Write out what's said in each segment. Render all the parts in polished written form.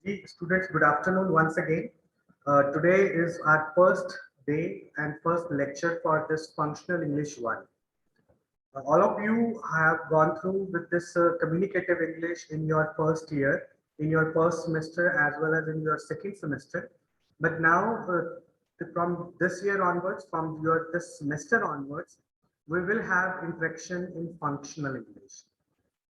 Students, good afternoon once again. Today is our first day and first lecture for this functional English 1. All of you have gone through with this communicative English in your first year, in your first semester, as well as in your second semester. But now, from this year onwards, from your this semester onwards, we will have interaction in functional English.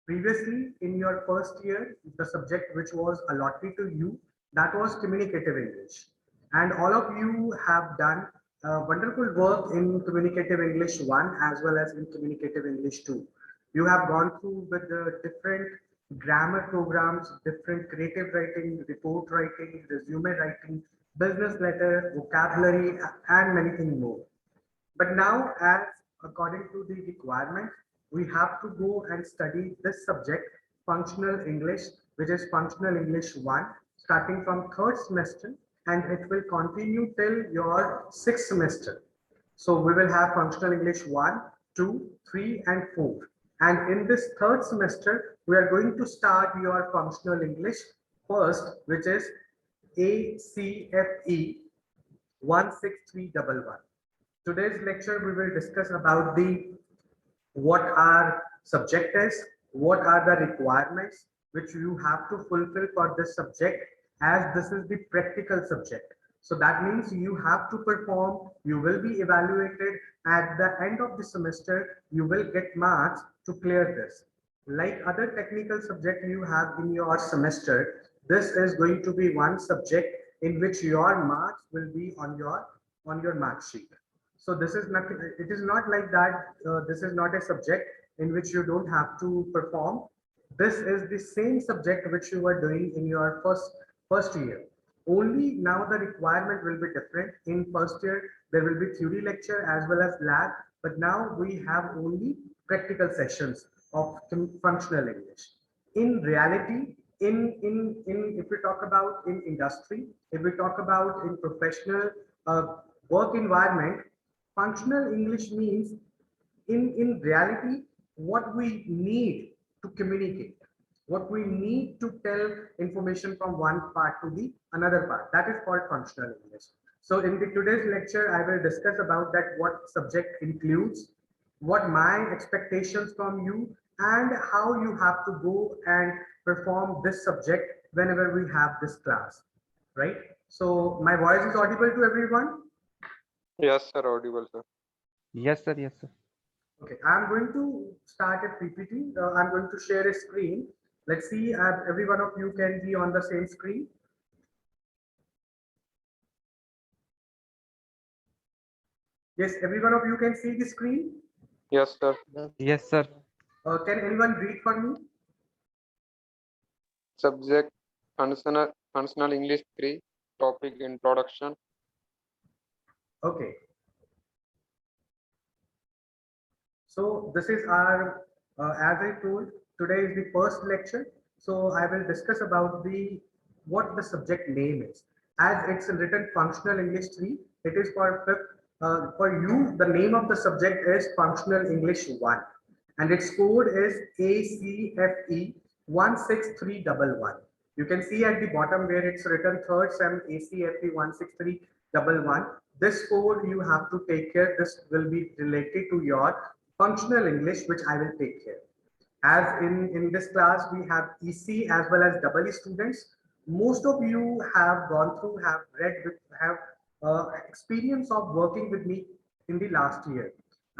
Previously, in your first year, the subject which was allotted to you, that was communicative English. And all of you have done wonderful work in communicative English 1 as well as in communicative English 2. You have gone through with the different grammar programs, different creative writing, report writing, resume writing, business letter, vocabulary, and many things more. But now, as according to the requirement, we have to go and study this subject, functional English, which is functional English 1, starting from third semester, and it will continue till your sixth semester. So we will have functional English 1, 2, 3, and 4. And in this third semester, we are going to start your functional English first, which is ACFE 16311. Today's lecture we will discuss about the what are subject is, what are the requirements which you have to fulfill for this subject, as this is the practical subject. So that means you have to perform, you will be evaluated at the end of the semester, you will get marks to clear this. Like other technical subject you have in your semester, this is going to be one subject in which your marks will be on your mark sheet. So this is not, it is not like that. This is not a subject in which you don't have to perform. This is the same subject which you were doing in your first year. Only now the requirement will be different. In first year, there will be theory lecture as well as lab, but now we have only practical sessions of functional English. In reality, in if we talk about in industry, if we talk about in professional work environment, functional English means in reality what we need to communicate, what we need to tell information from one part to the another part. That is called functional English. So in the today's lecture, I will discuss about that what subject includes, what my expectations from you, and how you have to go and perform this subject whenever we have this class, right? So my voice is audible to everyone. Yes, sir, audible, sir. Yes, sir. Yes, sir. Okay, I'm going to start a PPT. I'm going to share a screen. Let's see, every one of you can be on the same screen. Yes, every one of you can see the screen. Yes, sir. Yes, sir. Can anyone read for me? Subject functional English 3, topic introduction. Okay. So this is our, as I told, today is the first lecture. So I will discuss about the what the subject name is. As it's written functional English 3, it is for fifth. For you, the name of the subject is functional English 1, and its code is ACFE 16311. You can see at the bottom where it's written third sem ACFE 16311. This code you have to take care. This will be related to your functional English, which I will take care. As in this class, we have EC as well as EE students. Most of you have gone through, have read, have experience of working with me in the last year.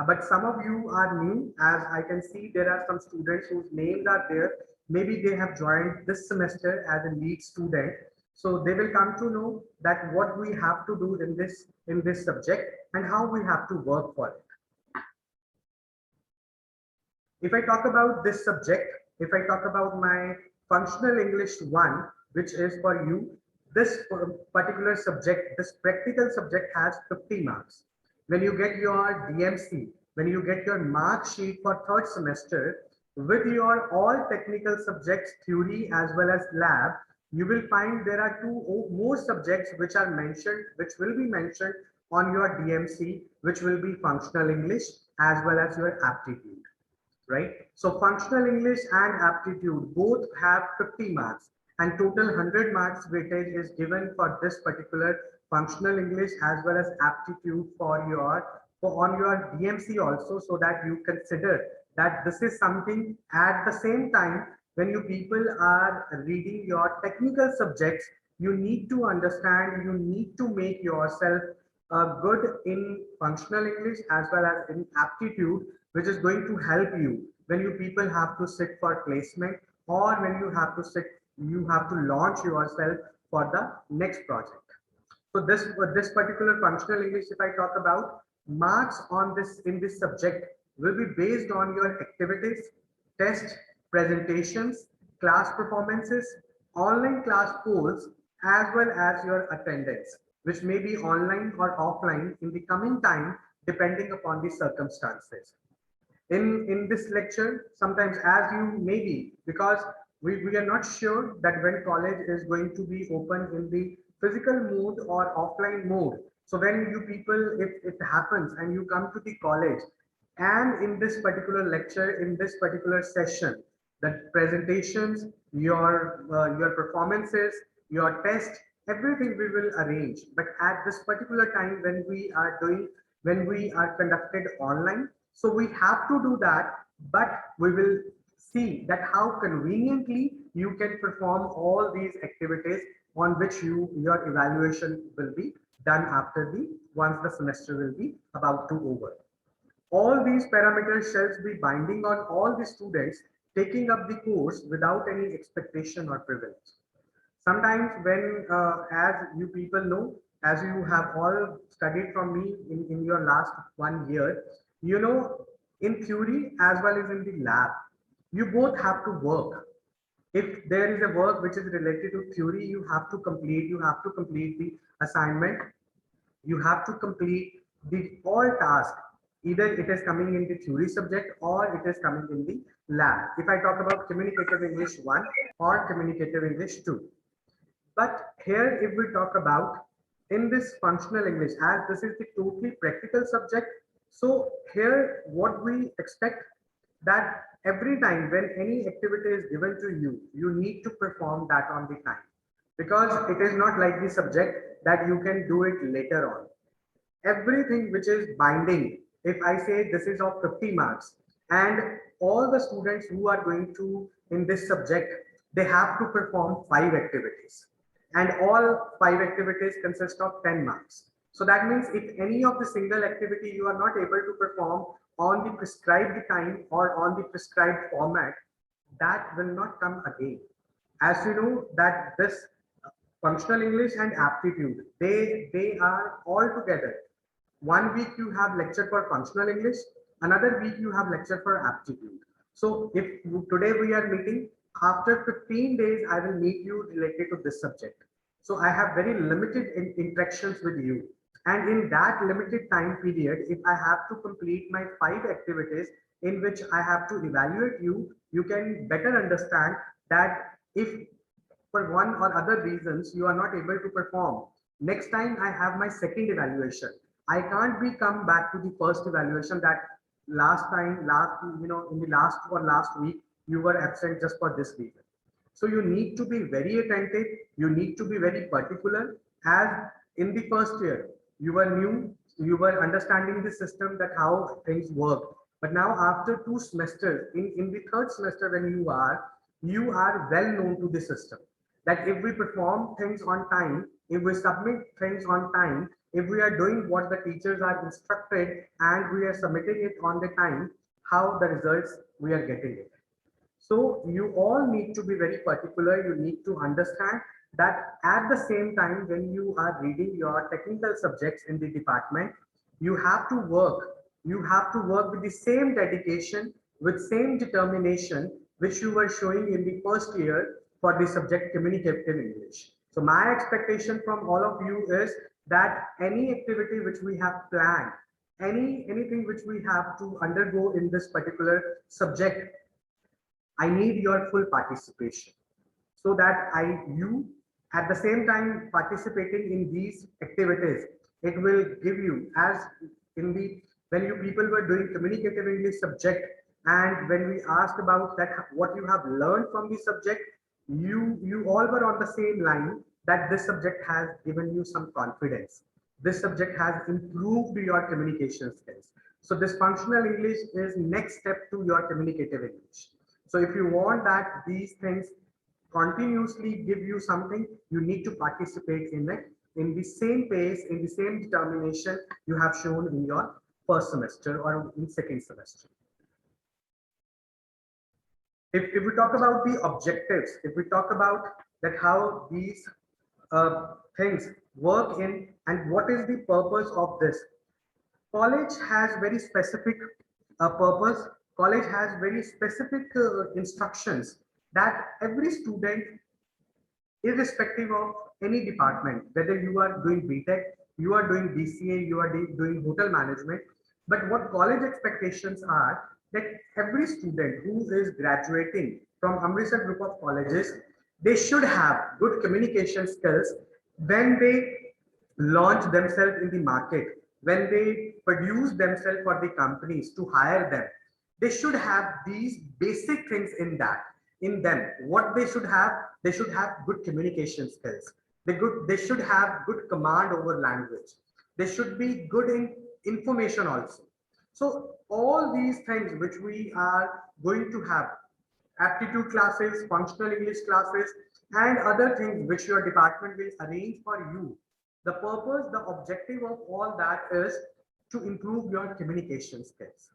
But some of you are new, as I can see there are some students whose names are there. Maybe they have joined this semester as a lead student. So they will come to know that what we have to do in this subject and how we have to work for it. If I talk about this subject, if I talk about my functional English 1, which is for you, this particular subject, this practical subject has 50 marks. When you get your DMC, when you get your mark sheet for third semester, with your all technical subjects, theory as well as lab, you will find there are two more subjects which are mentioned, which will be mentioned on your DMC, which will be functional English as well as your aptitude. Right? So functional English and aptitude both have 50 marks. and total 100 marks weightage is given for this particular functional English as well as aptitude for on your DMC also, so that you consider that this is something at the same time when you people are reading your technical subjects, you need to understand, you need to make yourself good in functional English as well as in aptitude, which is going to help you when you people have to sit for placement, or when you have to sit, you have to launch yourself for the next project. So this particular functional English, if I talk about, marks on this in this subject will be based on your activities, test, presentations, class performances, online class polls, as well as your attendance, which may be online or offline in the coming time, depending upon the circumstances. In this lecture, sometimes as you may be, because we are not sure that when college is going to be open in the physical mode or offline mode. So when you people, if it happens and you come to the college, and in this particular lecture, in this particular session, the presentations, your performances, your test, everything we will arrange. But at this particular time, when we are conducted online, so we have to do that, but we will see that how conveniently you can perform all these activities on which your evaluation will be done after the once the semester will be about to over. All these parameters shall be binding on all the students taking up the course without any expectation or privilege. Sometimes when, as you people know, as you have all studied from me in your last 1 year, in theory as well as in the lab, you both have to work. If there is a work which is related to theory, you have to complete the assignment, you have to complete the all task. Either it is coming in the theory subject or it is coming in the lab. If I talk about communicative English 1 or communicative English 2. But here, if we talk about in this functional English, as this is the totally practical subject, so here what we expect that every time when any activity is given to you, you need to perform that on the time, because it is not like the subject that you can do it later on. Everything which is binding, if I say this is of 50 marks, and all the students who are going to in this subject, they have to perform 5 activities, and all 5 activities consist of 10 marks. So that means if any of the single activity you are not able to perform on the prescribed time or on the prescribed format, that will not come again. As you know that this functional English and aptitude, they are all together. 1 week you have lecture for functional English, another week you have lecture for aptitude. So if today we are meeting, after 15 days, I will meet you related to this subject. So I have very limited interactions with you. And in that limited time period, if I have to complete my 5 activities in which I have to evaluate you, you can better understand that if for one or other reasons you are not able to perform, next time I have my second evaluation. I can't be come back to the first evaluation that last time, in the last week, you were absent just for this reason. So you need to be very attentive. You need to be very particular. As in the first year, you were new, you were understanding the system, that how things work. But now after 2 semesters, in the third semester when you are well known to the system. That if we perform things on time, if we submit things on time, if we are doing what the teachers are instructed and we are submitting it on the time, how the results we are getting it. So you all need to be very particular. You need to understand that at the same time, when you are reading your technical subjects in the department, you have to work. You have to work with the same dedication, with same determination, which you were showing in the first year for the subject communicative English. So my expectation from all of you is that any activity which we have planned, anything which we have to undergo in this particular subject, I need your full participation, so that you at the same time participating in these activities, it will give you, as in the when you people were doing communicative English subject, and when we asked about that what you have learned from the subject, you all were on the same line that this subject has given you some confidence. This subject has improved your communication skills. So this functional English is next step to your communicative English. So if you want that these things continuously give you something, you need to participate in it in the same pace, in the same determination you have shown in your first semester or in second semester. If we talk about the objectives, if we talk about that how these things work in and what is the purpose of this, college has very specific purpose. College has very specific instructions that every student, irrespective of any department, whether you are doing BTech, you are doing BCA, you are doing hotel management. But what college expectations are that every student who is graduating from Amritsar group of colleges, they should have good communication skills when they launch themselves in the market, when they produce themselves for the companies to hire them. They should have these basic things in them. What they should have good communication skills. They should have good command over language. They should be good in information also. So all these things which we are going to have, aptitude classes, functional English classes, and other things which your department will arrange for you. The purpose, the objective of all that is to improve your communication skills,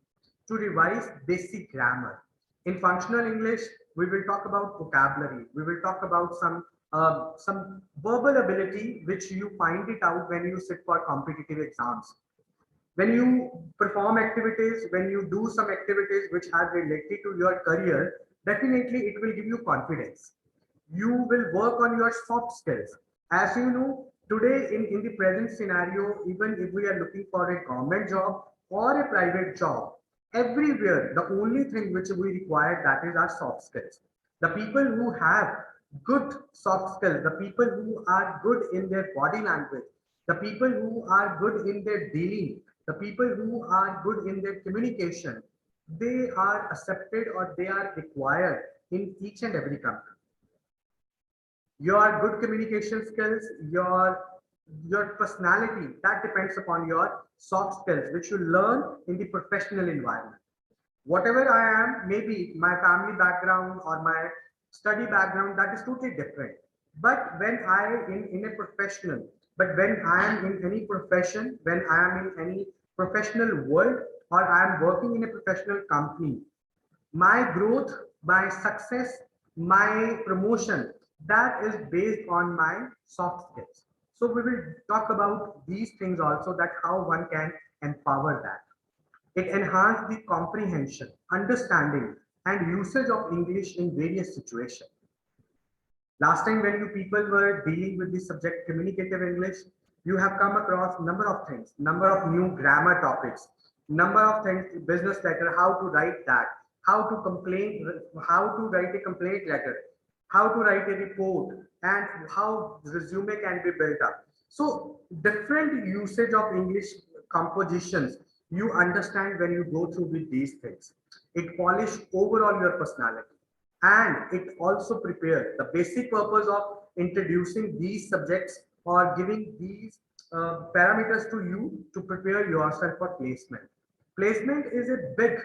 to revise basic grammar. In functional English, we will talk about vocabulary. We will talk about some verbal ability which you find it out when you sit for competitive exams. When you perform activities, when you do some activities which are related to your career, definitely it will give you confidence. You will work on your soft skills. As you know, today in the present scenario, even if we are looking for a government job or a private job, everywhere the only thing which we require, that is our soft skills. The people who have good soft skills, the people who are good in their body language, the people who are good in their dealing, the people who are good in their communication, they are accepted or they are required in each and every company. Your good communication skills, your personality, that depends upon your soft skills which you learn in the professional environment. Whatever I am, maybe my family background or my study background, that is totally different. But when I in a professional, but when I am in any profession, when I am in any professional world, or I am working in a professional company, my growth, my success, my promotion, that is based on my soft skills. So we will talk about these things also, that how one can empower that. It enhances the comprehension, understanding, and usage of English in various situations. Last time when you people were dealing with the subject communicative English, you have come across number of things, number of new grammar topics, number of things, business letter, how to write that, how to complain, how to write a complaint letter, how to write a report, and how resume can be built up. So different usage of English compositions you understand when you go through with these things. It polish overall your personality, and it also prepares the basic purpose of introducing these subjects or giving these parameters to you to prepare yourself for placement. Placement is a big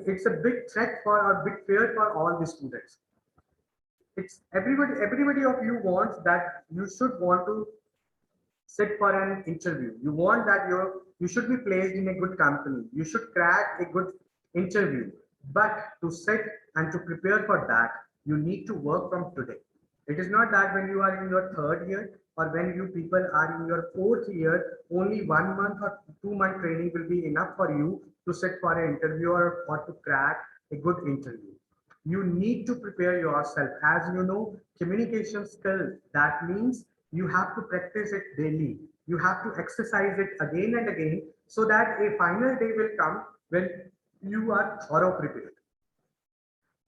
it's a big threat for or big fear for all the students. It's everybody of you wants that you should want to sit for an interview. You want that you should be placed in a good company. You should crack a good interview. But to sit and to prepare for that, you need to work from today. It is not that when you are in your third year or when you people are in your fourth year, only 1 month or 2 month training will be enough for you to sit for an interview or to crack a good interview. You need to prepare yourself. As you know, communication skill, that means you have to practice it daily. You have to exercise it again and again so that a final day will come when you are thorough prepared.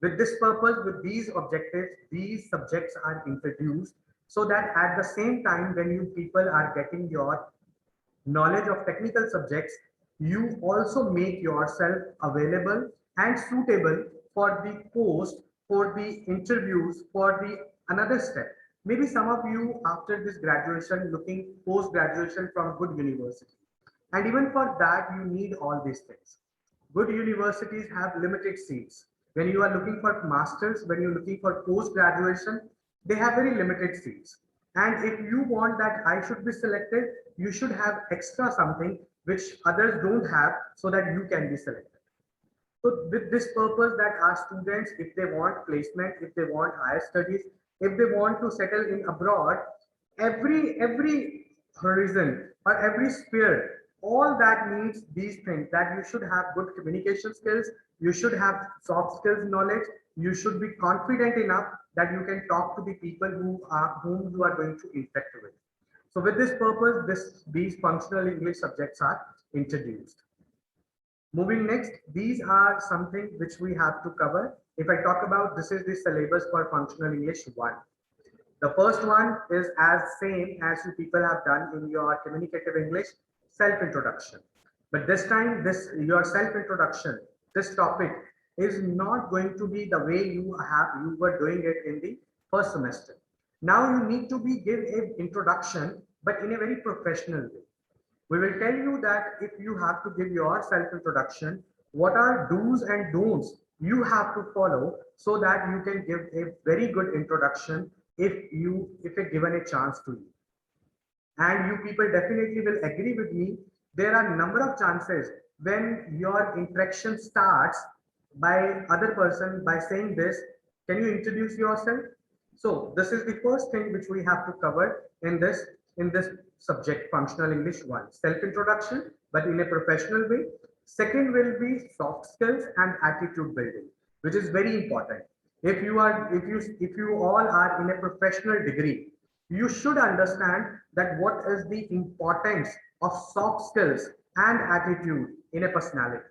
With this purpose, with these objectives, these subjects are introduced so that at the same time when you people are getting your knowledge of technical subjects, you also make yourself available and suitable for the post for the interviews for the another step. Maybe some of you after this graduation looking post graduation from good university. And even for that, you need all these things. Good universities have limited seats. When you are looking for masters, when you're looking for post graduation, they have very limited seats. And if you want that I should be selected, you should have extra something which others don't have so that you can be selected. So with this purpose that our students, if they want placement, if they want higher studies, if they want to settle in abroad, every horizon or every sphere, all that needs these things, that you should have good communication skills, you should have soft skills knowledge, you should be confident enough that you can talk to the people whom you are going to interact with. So with this purpose, these functional English subjects are introduced. Moving next, these are something which we have to cover. If I talk about, this is the syllabus for functional English 1. The first one is as same as you people have done in your communicative English, self-introduction. But this time, your self-introduction, this topic is not going to be the way you were doing it in the first semester. Now you need to give an introduction, but in a very professional way. We will tell you that if you have to give your self-introduction, what are do's and don'ts you have to follow so that you can give a very good introduction if given a chance to you. And you people definitely will agree with me. There are a number of chances when your interaction starts by other person by saying this, can you introduce yourself? So this is the first thing which we have to cover in this subject, functional English 1, self-introduction, but in a professional way. Second will be soft skills and attitude building, which is very important. If you all are in a professional degree, you should understand that what is the importance of soft skills and attitude in a personality.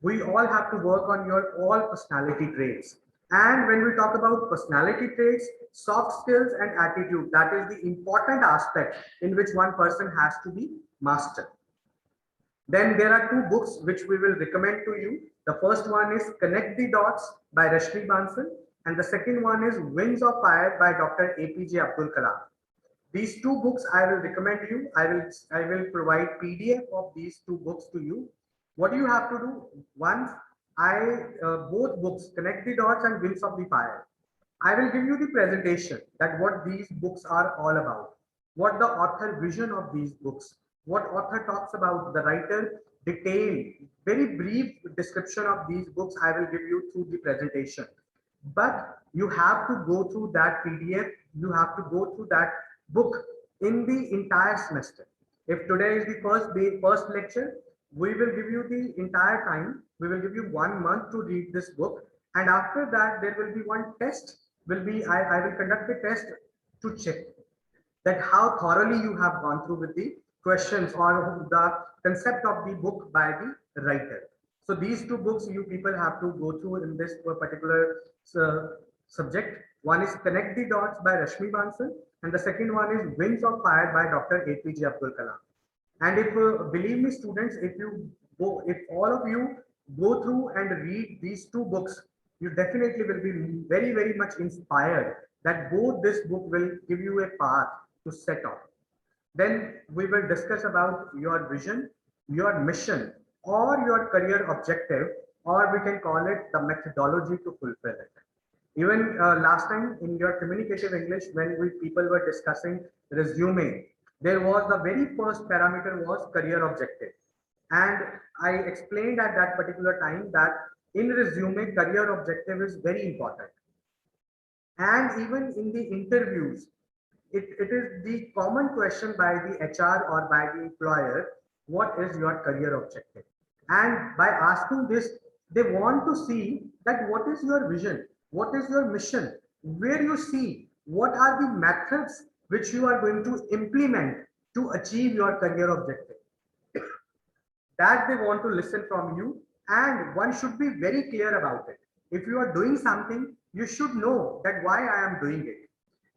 We all have to work on your all personality traits. And when we talk about personality traits, soft skills and attitude, that is the important aspect in which one person has to be mastered. Then there are two books which we will recommend to you. The first one is Connect the Dots by Rashmi Bansal, and the second one is Wings of Fire by Dr. APJ Abdul Kalam. These two books I will recommend you. I will provide PDF of these two books to you. What you have to do, once both books, Connect the Dots and Wings of the Fire, I will give you the presentation that what these books are all about, what the author vision of these books, what author talks about, the writer detail, very brief description of these books I will give you through the presentation. But you have to go through that PDF, you have to go through that book in the entire semester. If today is the first lecture, we will give you the entire time. We will give you 1 month to read this book. And after that, there will be one test. I will conduct a test to check that how thoroughly you have gone through with the questions or the concept of the book by the writer. So these two books you people have to go through in this particular subject. One is Connect the Dots by Rashmi Bansal, and the second one is Wings of Fire by Dr. APJ Abdul Kalam. And if believe me, students, if all of you go through and read these two books, you definitely will be very, very much inspired that both this book will give you a path to set off. Then we will discuss about your vision, your mission, or your career objective, or we can call it the methodology to fulfill it. Even last time in your communicative English, when people were discussing resume, there was the very first parameter was career objective. And I explained at that particular time that in resume, career objective is very important. And even in the interviews, it is the common question by the HR or by the employer, what is your career objective? And by asking this, they want to see that what is your vision, what is your mission, where you see, what are the methods which you are going to implement to achieve your career objective. That they want to listen from you, and one should be very clear about it. If you are doing something, you should know that why I am doing it.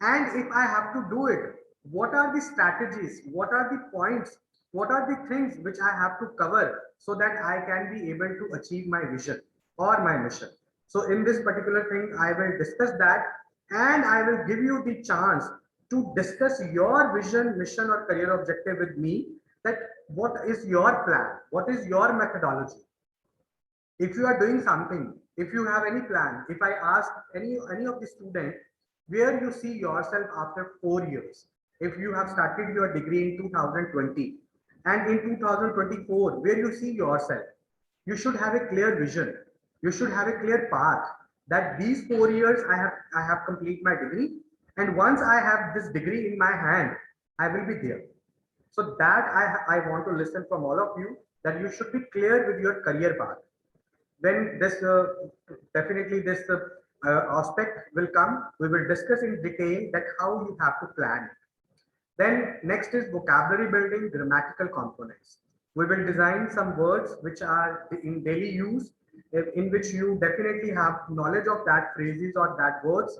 And if I have to do it, what are the strategies, what are the points, what are the things which I have to cover so that I can be able to achieve my vision or my mission. So in this particular thing, I will discuss that, and I will give you the chance to discuss your vision, mission, or career objective with me. That what is your plan? What is your methodology? If you are doing something, if you have any plan, if I ask any of the student where you see yourself after 4 years, if you have started your degree in 2020 and in 2024, where you see yourself, you should have a clear vision. You should have a clear path that these 4 years I have complete my degree, and once I have this degree in my hand, I will be there. So that I want to listen from all of you, that you should be clear with your career path. When this definitely this aspect will come, we will discuss in detail that how you have to plan it. Then next is vocabulary building, grammatical components. We will design some words which are in daily use, in which you definitely have knowledge of that phrases or that words,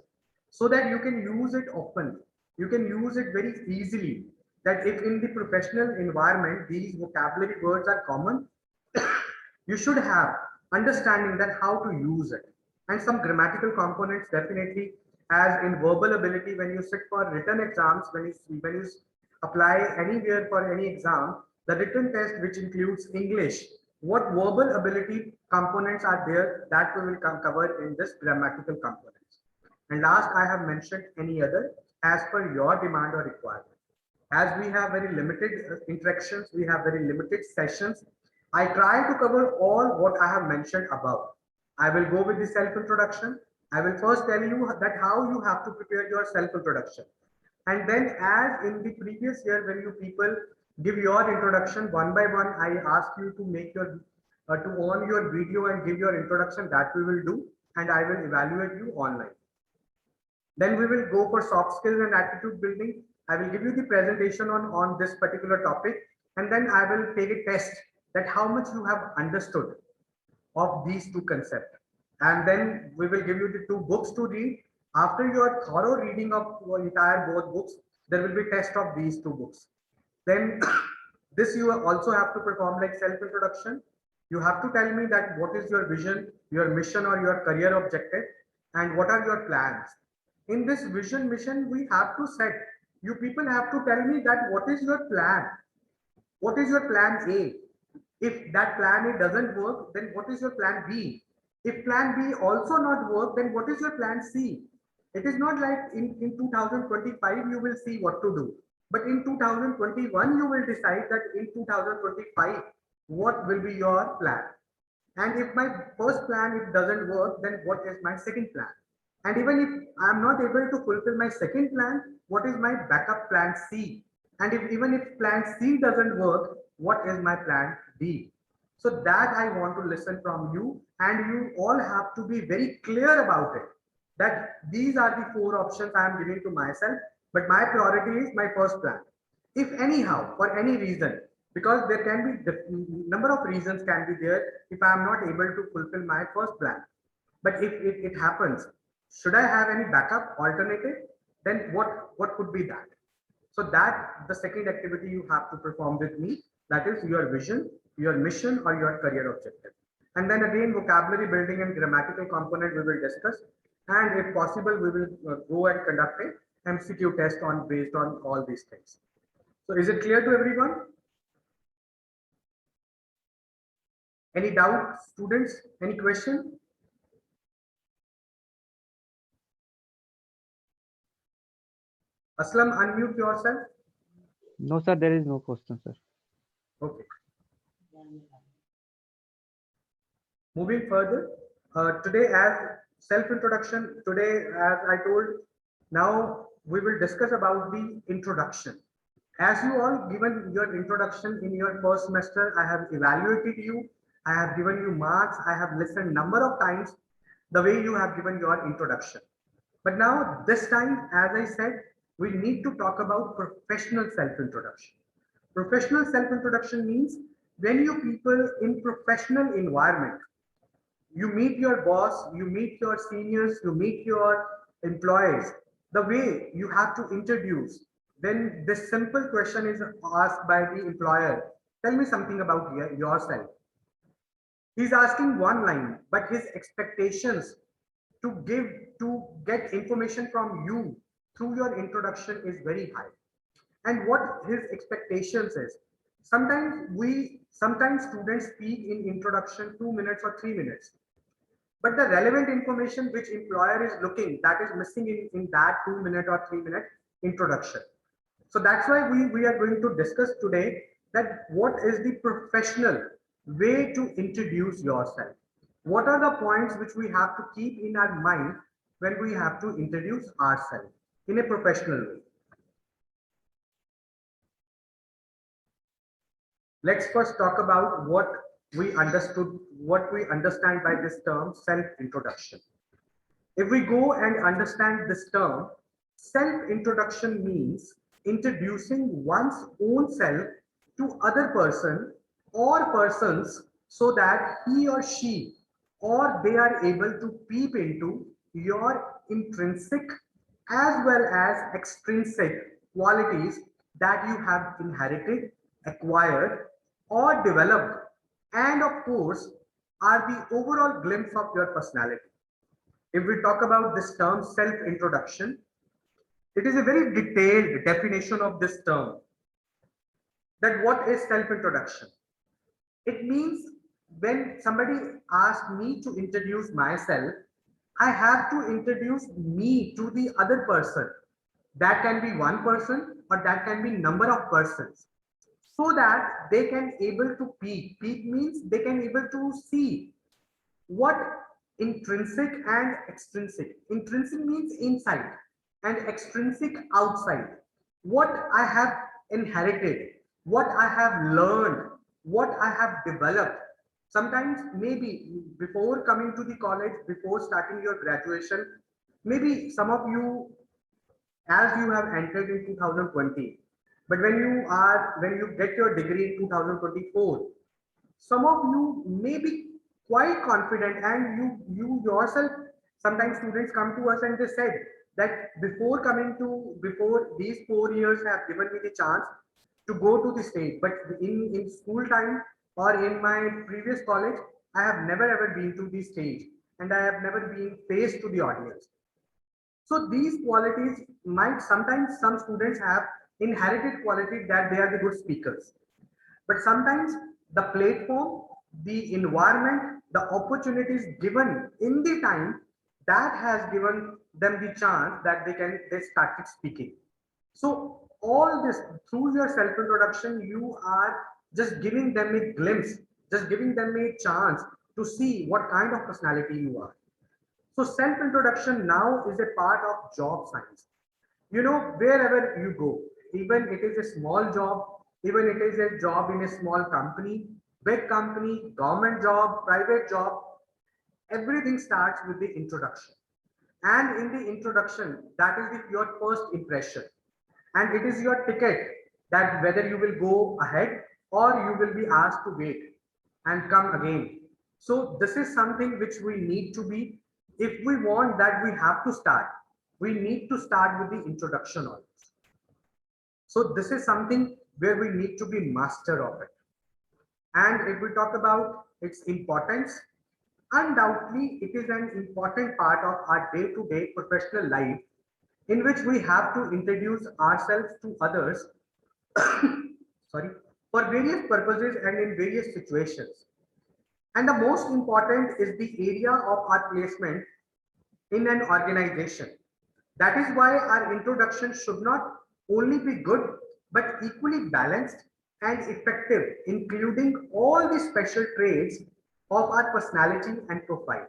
so that you can use it often. You can use it very easily. That if in the professional environment these vocabulary words are common, you should have understanding that how to use it. And some grammatical components definitely, as in verbal ability, when you sit for written exams, when you apply anywhere for any exam, the written test which includes English, what verbal ability components are there, that we will cover in this grammatical components. And last, I have mentioned any other as per your demand or requirement. As we have very limited interactions, we have very limited sessions, I try to cover all what I have mentioned above. I will go with the self-introduction. I will first tell you that how you have to prepare your self-introduction. And then, as in the previous year, when you people give your introduction one by one, I ask you to make your to on your video and give your introduction. That we will do, and I will evaluate you online. Then we will go for soft skills and attitude building. I will give you the presentation on this particular topic, and then I will take a test that how much you have understood of these two concepts. And then we will give you the two books to read. After your thorough reading of your entire both books, there will be test of these two books. Then this you also have to perform like self-introduction. You have to tell me that what is your vision, your mission, or your career objective, and what are your plans. In this vision mission, we have to set, you people have to tell me that what is your plan? What is your plan A? If that plan A doesn't work, then what is your plan B? If plan B also not work, then what is your plan C? It is not like in 2025 you will see what to do. But in 2021, you will decide that in 2025, what will be your plan? And if my first plan, it doesn't work, then what is my second plan? And even if I'm not able to fulfill my second plan, what is my backup plan C? And even if plan C doesn't work, what is my plan D? So that I want to listen from you, and you all have to be very clear about it. That these are the four options I am giving to myself, but my priority is my first plan. If anyhow, for any reason, because there can be the number of reasons can be there if I am not able to fulfill my first plan. But if it happens, should I have any backup alternative? Then what could be that? So that the second activity you have to perform with me, that is your vision, your mission, or your career objective. And then again, vocabulary building and grammatical component we will discuss. And if possible, we will go and conduct a MCQ test on based on all these things. So is it clear to everyone? Any doubt, students? Any question? Aslam, unmute yourself. No, sir, there is no question, sir. Okay. Moving further, today as self-introduction, today as I told, now we will discuss about the introduction. As you all given your introduction in your first semester, I have evaluated you, I have given you marks, I have listened number of times the way you have given your introduction. But now this time, as I said, we need to talk about professional self-introduction. Professional self-introduction means when you people in professional environment, you meet your boss, you meet your seniors, you meet your employees, the way you have to introduce. Then this simple question is asked by the employer, tell me something about yourself. He's asking one line, but his expectations to get information from you through your introduction is very high. And what his expectations is, sometimes students speak in introduction 2 minutes or 3 minutes, but the relevant information which employer is looking, that is missing in that 2 minute or 3 minute introduction. So that's why we are going to discuss today that what is the professional way to introduce yourself. What are the points which we have to keep in our mind when we have to introduce ourselves in a professional way. Let's first talk about what we understand by this term self-introduction. If we go and understand this term, self-introduction means introducing one's own self to other person or persons so that he or she or they are able to peep into your intrinsic as well as extrinsic qualities that you have inherited, acquired, or developed, and of course, are the overall glimpse of your personality. If we talk about this term self-introduction, it is a very detailed definition of this term. That what is self-introduction? It means when somebody asks me to introduce myself, I have to introduce me to the other person. That can be one person or that can be number of persons, so that they can able to peek. Peek means they can able to see what intrinsic and extrinsic. Intrinsic means inside and extrinsic outside. What I have inherited, what I have learned, what I have developed. Sometimes maybe before coming to the college, before starting your graduation, maybe some of you, as you have entered in 2020, but when you get your degree in 2024, some of you may be quite confident, and you yourself, sometimes students come to us and they said that before these 4 years have given me the chance to go to the stage, but in school time or in my previous college, I have never ever been to the stage and I have never been faced to the audience. So these qualities might, sometimes some students have inherited quality that they are the good speakers, but sometimes the platform, the environment, the opportunities given in the time, that has given them the chance that they started speaking. So all this, through your self introduction, you are just giving them a glimpse, just giving them a chance to see what kind of personality you are. So self introduction now is a part of job science. You know, wherever you go, even it is a small job, even it is a job in a small company, big company, government job, private job, everything starts with the introduction. And in the introduction, that is your first impression, and it is your ticket that whether you will go ahead or you will be asked to wait and come again. So this is something which we need to be, if we want that, we have to start, we need to start with the introduction always. So this is something where we need to be master of it. And if we talk about its importance, undoubtedly it is an important part of our day-to-day professional life, in which we have to introduce ourselves to others sorry, for various purposes and in various situations. And the most important is the area of our placement in an organization. That is why our introduction should not only be good, but equally balanced and effective, including all the special traits of our personality and profile.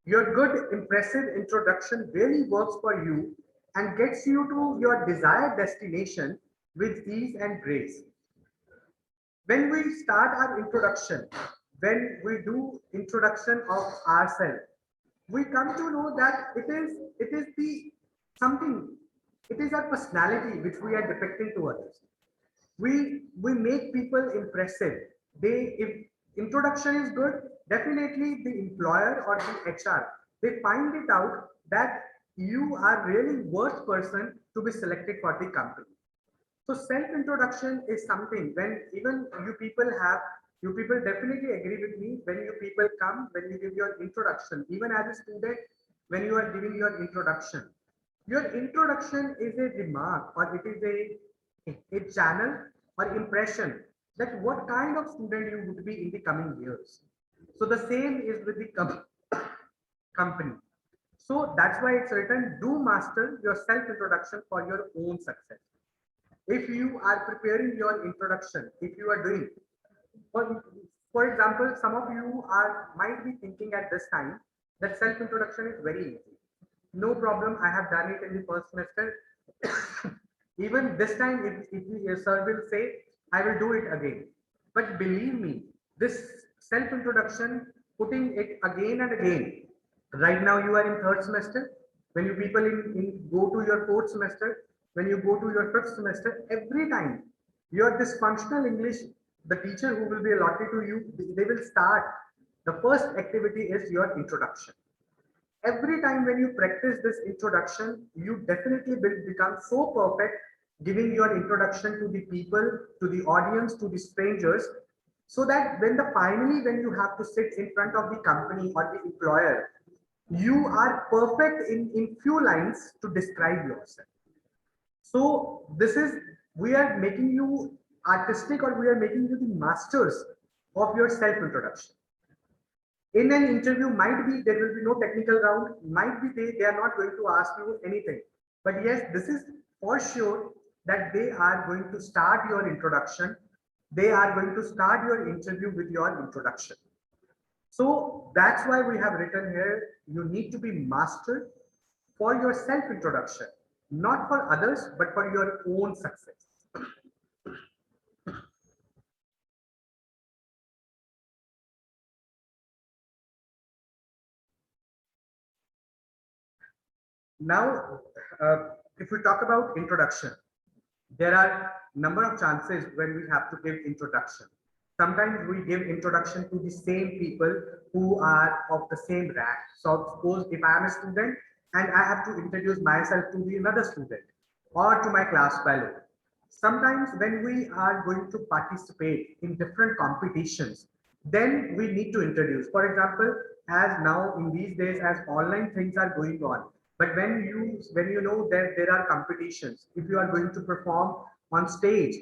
Your good, impressive introduction really works for you and gets you to your desired destination with ease and grace. When we start our introduction, when we do introduction of ourselves, we come to know that it is the something, it is our personality which we are depicting to others. We make people impressive. They, if introduction is good, definitely the employer or the HR, they find it out that you are really worth person to be selected for the company. So self introduction is something when even you people have You people definitely agree with me when you people come, when you give your introduction, even as a student, when you are giving your introduction is a remark or it is a channel or impression that what kind of student you would be in the coming years. So the same is with the company. So that's why it's written, do master your self introduction for your own success. If you are preparing your introduction, if you are doing, for, for example, some of you are might be thinking at this time that self introduction is very easy. No problem, I have done it in the first semester. Even this time, if the sir will say, I will do it again. But believe me, this self introduction, putting it again and again. Right now, you are in third semester. When you people go to your fourth semester, when you go to your fifth semester, every time your dysfunctional English, the teacher who will be allotted to you, they will start. The first activity is your introduction. Every time when you practice this introduction, you definitely will become so perfect giving your introduction to the people, to the audience, to the strangers, so that when the finally when you have to sit in front of the company or the employer, you are perfect in few lines to describe yourself. So this is, we are making you artistic or we are making you the masters of your self introduction. In an interview, might be there will be no technical round, might be they are not going to ask you anything. But yes, this is for sure that they are going to start your introduction. They are going to start your interview with your introduction. So that's why we have written here, you need to be mastered for your self introduction, not for others, but for your own success. Now, if we talk about introduction, there are number of chances when we have to give introduction. Sometimes we give introduction to the same people who are of the same rank. So suppose if I am a student and I have to introduce myself to the another student or to my class fellow. Sometimes when we are going to participate in different competitions, then we need to introduce. For example, as now in these days, as online things are going on, but when you know that there are competitions, if you are going to perform on stage,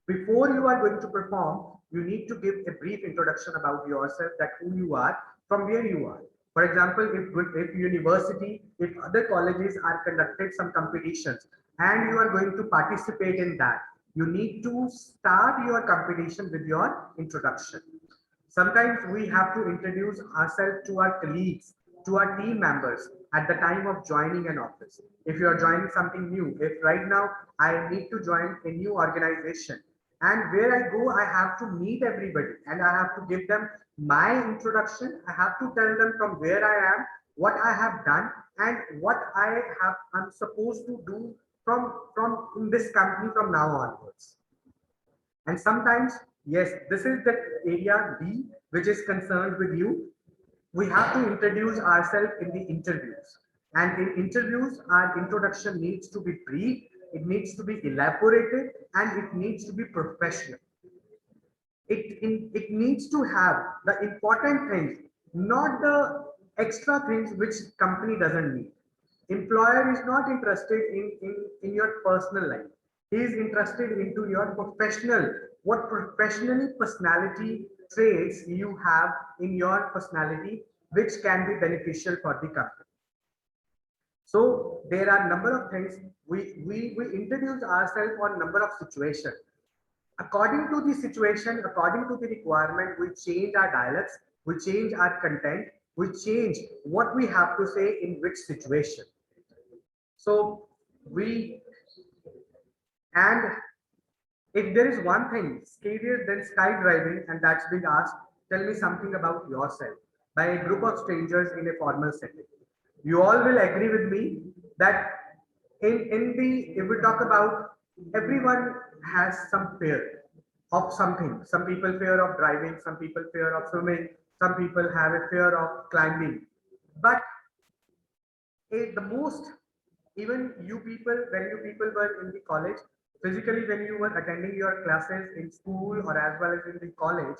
before you are going to perform, you need to give a brief introduction about yourself, that who you are, from where you are. For example, if university, if other colleges are conducted some competitions and you are going to participate in that, you need to start your competition with your introduction. Sometimes we have to introduce ourselves to our colleagues, to our team members at the time of joining an office. If you are joining something new, if right now I need to join a new organization and where I go, I have to meet everybody and I have to give them my introduction. I have to tell them from where I am, what I have done, and what I'm supposed to do from in this company from now onwards. And sometimes, yes, this is the area B, which is concerned with you. We have to introduce ourselves in the interviews. And in interviews, our introduction needs to be brief, it needs to be elaborated, and it needs to be professional. It needs to have the important things, not the extra things which company doesn't need. Employer is not interested in your personal life. He is interested into your professional, what professionally personality traits you have in your personality, which can be beneficial for the company. So there are number of things we introduce ourselves on number of situations. According to the situation, according to the requirement, we change our dialects, we change our content, we change what we have to say in which situation. So we, and if there is one thing scarier than skydiving, and that's been asked, tell me something about yourself by a group of strangers in a formal setting. You all will agree with me that in the, if we talk about, everyone has some fear of something. Some people fear of driving, some people fear of swimming, some people have a fear of climbing. But the most, even you people, when you people were in the college, physically when you were attending your classes in school or as well as in the college,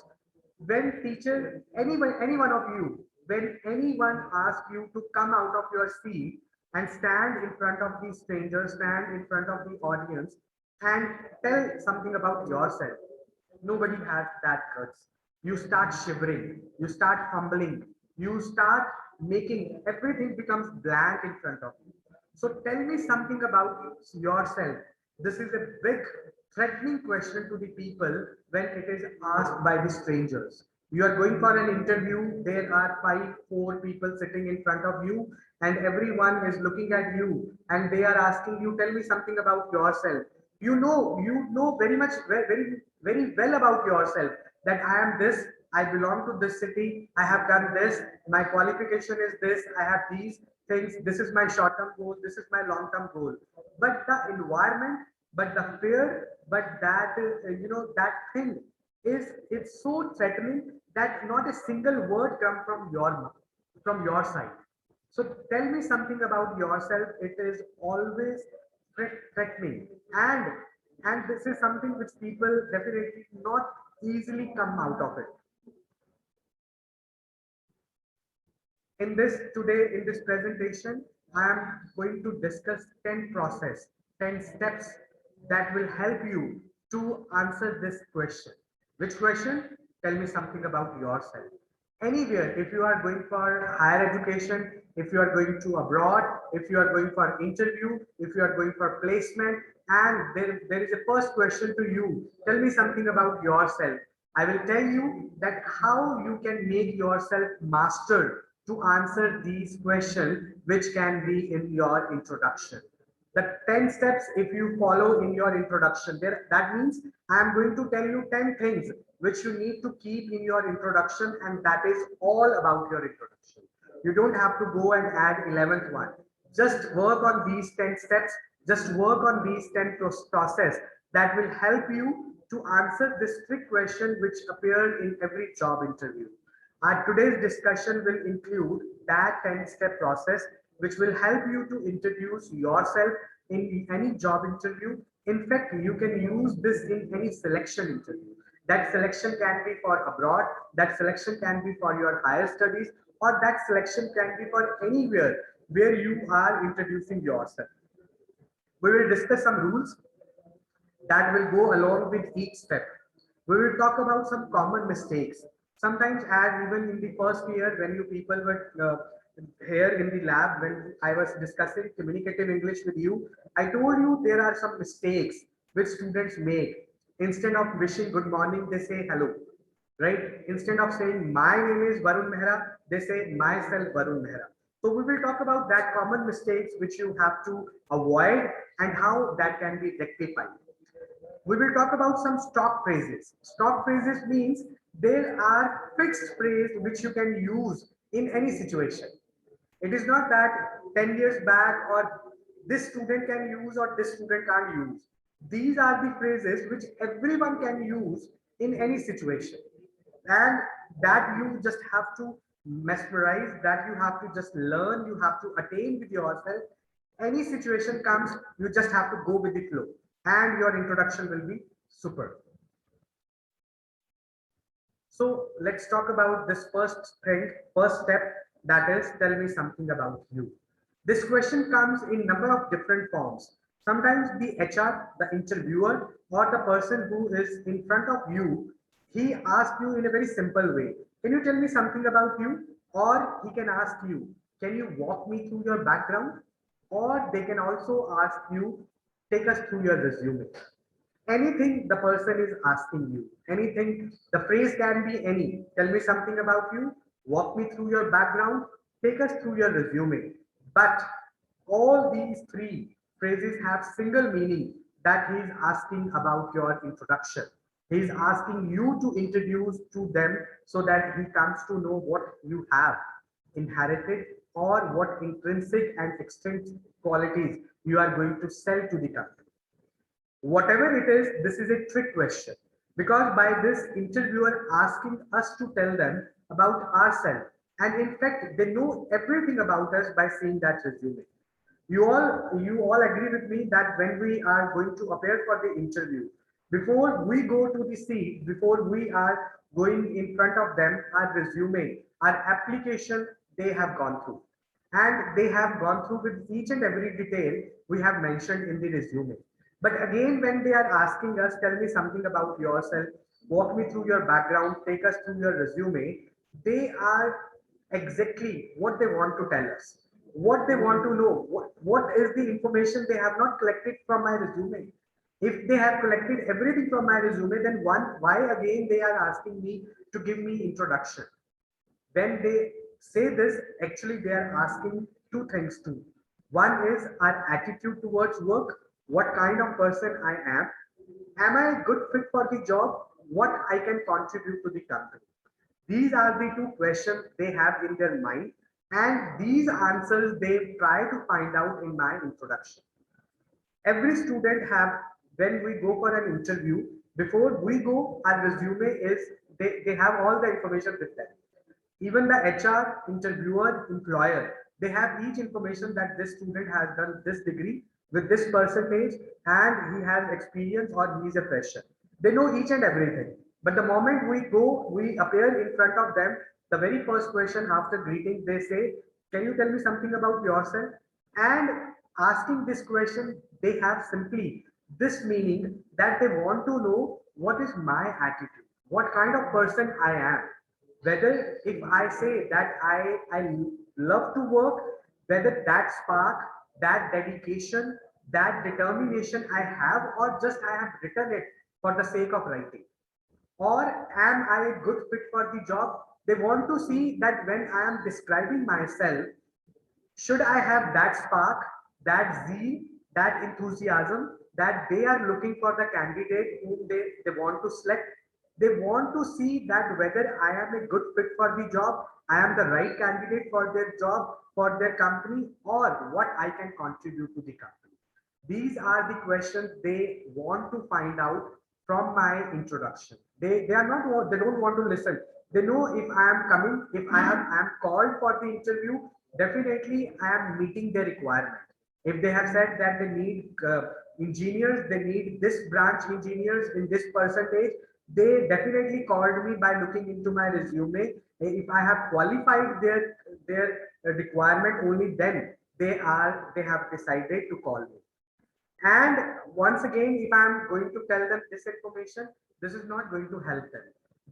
when teacher, any one of you, when anyone asks you to come out of your seat and stand in front of the strangers, stand in front of the audience and tell something about yourself, nobody has that guts. You start shivering, you start fumbling, you start making everything becomes blank in front of you. So tell me something about yourself. This is a big threatening question to the people when it is asked by the strangers. You are going for an interview, there are four people sitting in front of you, and everyone is looking at you and they are asking you, tell me something about yourself. You know very much, very well about yourself that I am this, I belong to this city, I have done this, my qualification is this, I have these things, this is my short term goal, this is my long term goal. But the environment, but the fear, but that that thing is, it's so threatening that not a single word come from your mouth, from your side. So tell me something about yourself. It is always threatening, and this is something which people definitely not easily come out of it. In this today, in this presentation, I am going to discuss 10 process, 10 steps that will help you to answer this question. Which question? Tell me something about yourself. Anywhere, if you are going for higher education, if you are going to abroad, if you are going for interview, if you are going for placement, and there is a first question to you, tell me something about yourself. I will tell you that how you can make yourself master to answer these questions, which can be in your introduction. The 10 steps, if you follow in your introduction, there, that means I am going to tell you 10 things which you need to keep in your introduction, and that is all about your introduction. You don't have to go and add 11th one. Just work on these 10 steps, just work on these 10 process that will help you to answer this trick question which appeared in every job interview. Our today's discussion will include that 10-step process, which will help you to introduce yourself in any job interview. In fact, you can use this in any selection interview. That selection can be for abroad, that selection can be for your higher studies, or that selection can be for anywhere where you are introducing yourself. We will discuss some rules that will go along with each step. We will talk about some common mistakes. Sometimes, as even in the first year, when you people were here in the lab, when I was discussing communicative English with you, I told you there are some mistakes which students make. Instead of wishing good morning, they say hello, right? Instead of saying my name is Varun Mehra, they say myself Varun Mehra. So we will talk about that common mistakes which you have to avoid and how that can be rectified. We will talk about some stock phrases. Stock phrases means there are fixed phrases which you can use in any situation. It is not that 10 years back or this student can use or this student can't use. These are the phrases which everyone can use in any situation. And that you just have to mesmerize, that you have to just learn, you have to attain with yourself. Any situation comes, you just have to go with the flow and your introduction will be super. So let's talk about this first thing, first step, that is tell me something about you. This question comes in number of different forms. Sometimes the HR, the interviewer, or the person who is in front of you, he asks you in a very simple way. Can you tell me something about you? Or he can ask you, can you walk me through your background? Or they can also ask you, take us through your resume. Anything the person is asking you, anything, the phrase can be any. Tell me something about you, walk me through your background, take us through your resume. But all these three phrases have single meaning, that he is asking about your introduction. He is asking you to introduce to them so that he comes to know what you have inherited or what intrinsic and extrinsic qualities you are going to sell to the company. Whatever it is, this is a trick question, because by this interviewer asking us to tell them about ourselves, and in fact they know everything about us by seeing that resume. You all agree with me that when we are going to appear for the interview, before we go to the seat, before we are going in front of them, our resume, our application, they have gone through. And they have gone through with each and every detail we have mentioned in the resume. But again, when they are asking us, tell me something about yourself, walk me through your background, take us through your resume, they are exactly what they want to tell us, what they want to know, what is the information they have not collected from my resume. If they have collected everything from my resume, then why again they are asking me to give me introduction? When they say this, actually they are asking two things too. One is our attitude towards work, what kind of person I am. Am I a good fit for the job? What I can contribute to the company? These are the two questions they have in their mind, and these answers they try to find out in my introduction. Every student have, when we go for an interview, before we go, our resume is, they have all the information with them. Even the HR, interviewer, employer, they have each information that this student has done this degree with this percentage and he has experience or he is a fresher. They know each and everything. But the moment we go, we appear in front of them, the very first question after greeting, they say, can you tell me something about yourself? And asking this question, they have simply this meaning that they want to know what is my attitude, what kind of person I am, whether if I say that I love to work, whether that spark, that dedication, that determination I have, or just I have written it for the sake of writing, or am I a good fit for the job? They want to see that when I am describing myself, should I have that spark, that zeal, that enthusiasm that they are looking for the candidate whom they want to select? They want to see that whether I am a good fit for the job, I am the right candidate for their job, for their company, or what I can contribute to the company. These are the questions they want to find out from my introduction. They are not, they don't want to listen. They know if I am coming, if I am called for the interview, definitely I am meeting their requirement. If they have said that they need engineers, they need this branch engineers in this percentage, they definitely called me by looking into my resume. If I have qualified their requirement, only then they have decided to call me. And once again, if I'm going to tell them this information, this is not going to help them.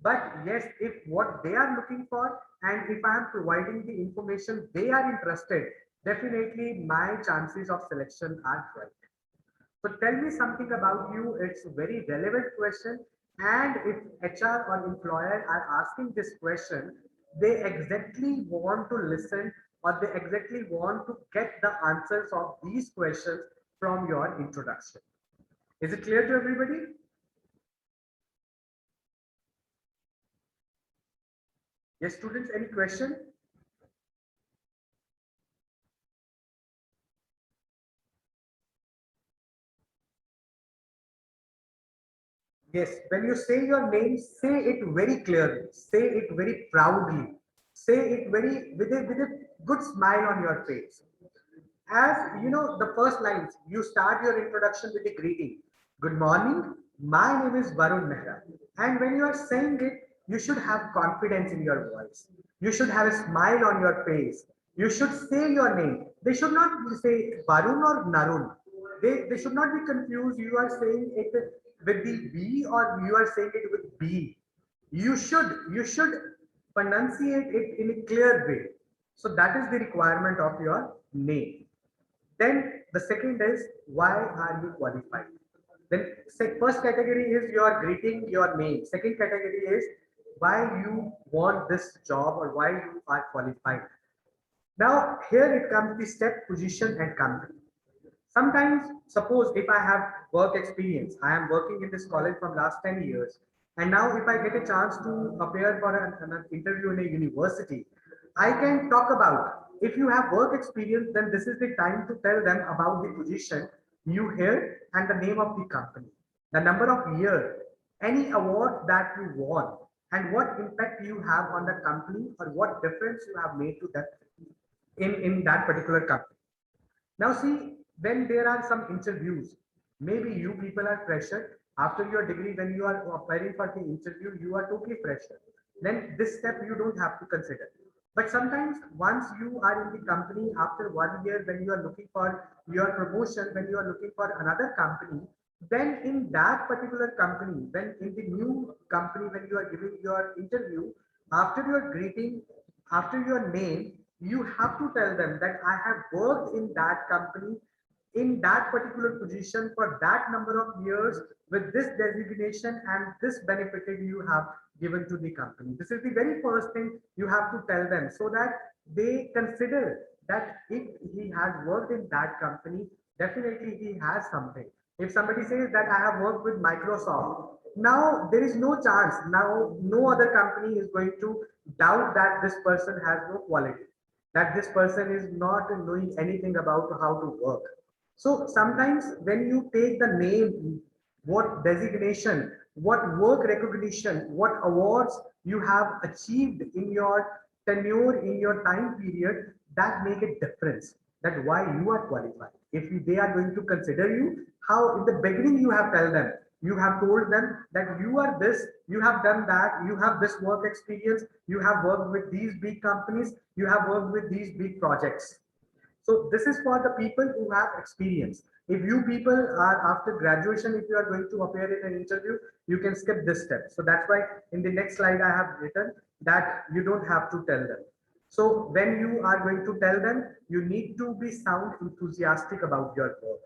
But yes, if what they are looking for and if I'm providing the information they are interested, definitely my chances of selection are bright. So tell me something about you. It's a very relevant question. And if HR or employer are asking this question, they exactly want to listen or they exactly want to get the answers of these questions from your introduction. Is it clear to everybody? Yes, students, any question? Yes, when you say your name, say it very clearly, say it very proudly, say it very with a good smile on your face. As you know, the first lines, you start your introduction with a greeting. Good morning, my name is Varun Mehra. And when you are saying it, you should have confidence in your voice. You should have a smile on your face. You should say your name. They should not say Varun or Narun. They should not be confused. You are saying it with the B or you are saying it with B. You should pronunciate it in a clear way. So that is the requirement of your name. Then the second is why are you qualified? Then first category is your greeting, your name. Second category is why you want this job or why you are qualified. Now here it comes the step, position and company. Sometimes, suppose if I have work experience, I am working in this college from last 10 years. And now if I get a chance to appear for an interview in a university, I can talk about, if you have work experience, then this is the time to tell them about the position you hear and the name of the company, the number of years, any award that you won, and what impact you have on the company or what difference you have made to that in that particular company. Now see, when there are some interviews, maybe you people are fresher. After your degree, when you are appearing for the interview, you are totally fresher. Then this step you don't have to consider. But sometimes once you are in the company after 1 year, when you are looking for your promotion, when you are looking for another company, then in that particular company, when in the new company, when you are giving your interview, after your greeting, after your name, you have to tell them that I have worked in that company in that particular position for that number of years with this designation and this benefited you have given to the company. This is the very first thing you have to tell them so that they consider that if he has worked in that company, definitely he has something. If somebody says that I have worked with Microsoft, now there is no chance. Now no other company is going to doubt that this person has no quality, that this person is not knowing anything about how to work. So sometimes when you take the name, what designation, what work recognition, what awards you have achieved in your tenure, in your time period, that make a difference. That why you are qualified. If they are going to consider you, how in the beginning you have tell them, you have told them that you are this, you have done that, you have this work experience, you have worked with these big companies, you have worked with these big projects. So this is for the people who have experience. If you people are after graduation, if you are going to appear in an interview, you can skip this step. So that's why in the next slide I have written that you don't have to tell them. So when you are going to tell them, you need to be sound enthusiastic about your work.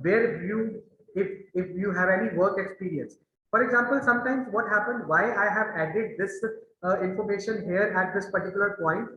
Where you, if you have any work experience. For example, sometimes what happened, why I have added this information here at this particular point,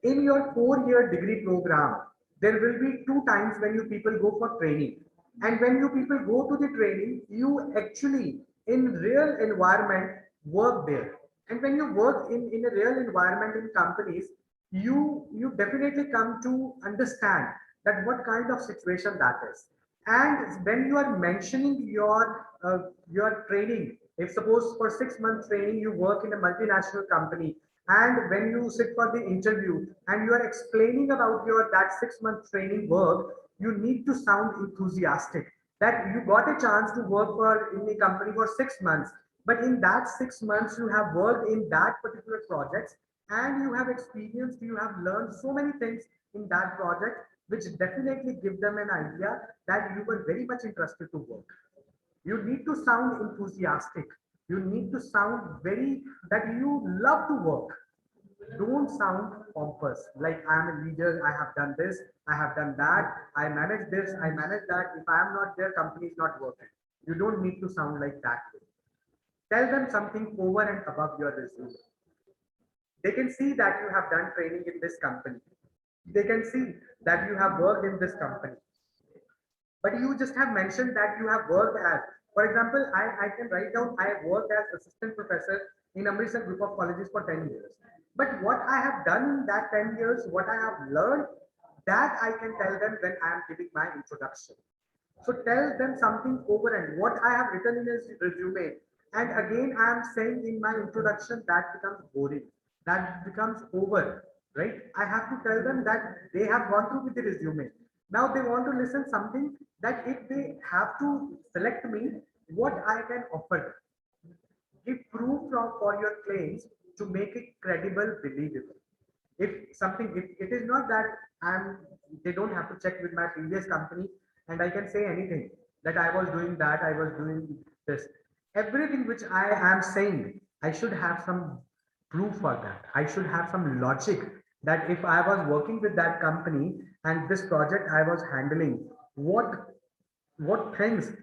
in your 4 year degree program, there will be 2 times when you people go for training. And when you people go to the training, you actually in real environment work there. And when you work in a real environment in companies, you definitely come to understand that what kind of situation that is. And when you are mentioning your training, if suppose for 6 months training you work in a multinational company, and when you sit for the interview and you are explaining about your that 6 month training work, you need to sound enthusiastic that you got a chance to work for in the company for 6 months, but in that 6 months you have worked in that particular projects and you have experienced, you have learned so many things in that project, which definitely give them an idea that you were very much interested to work. You need to sound enthusiastic. You need to sound very that you love to work. Don't sound pompous like I am a leader, I have done this, I have done that, I manage this, I manage that. If I am not there, company is not working. You don't need to sound like that. Tell them something over and above your resume. They can see that you have done training in this company. They can see that you have worked in this company. But you just have mentioned that you have worked as, for example, I can write down I have worked as assistant professor in Amritsar Group of Colleges for 10 years. But what I have done in that 10 years, what I have learned, that I can tell them when I am giving my introduction. So tell them something over and what I have written in his resume. And again, I am saying in my introduction that becomes boring, that becomes over, right? I have to tell them that they have gone through with the resume. Now they want to listen something that if they have to select me, what I can offer. Give proof for your claims to make it credible, believable. If something, if it is not that they don't have to check with my previous company and I can say anything that I was doing that, I was doing this. Everything which I am saying, I should have some proof for that. I should have some logic that if I was working with that company and this project I was handling, what things,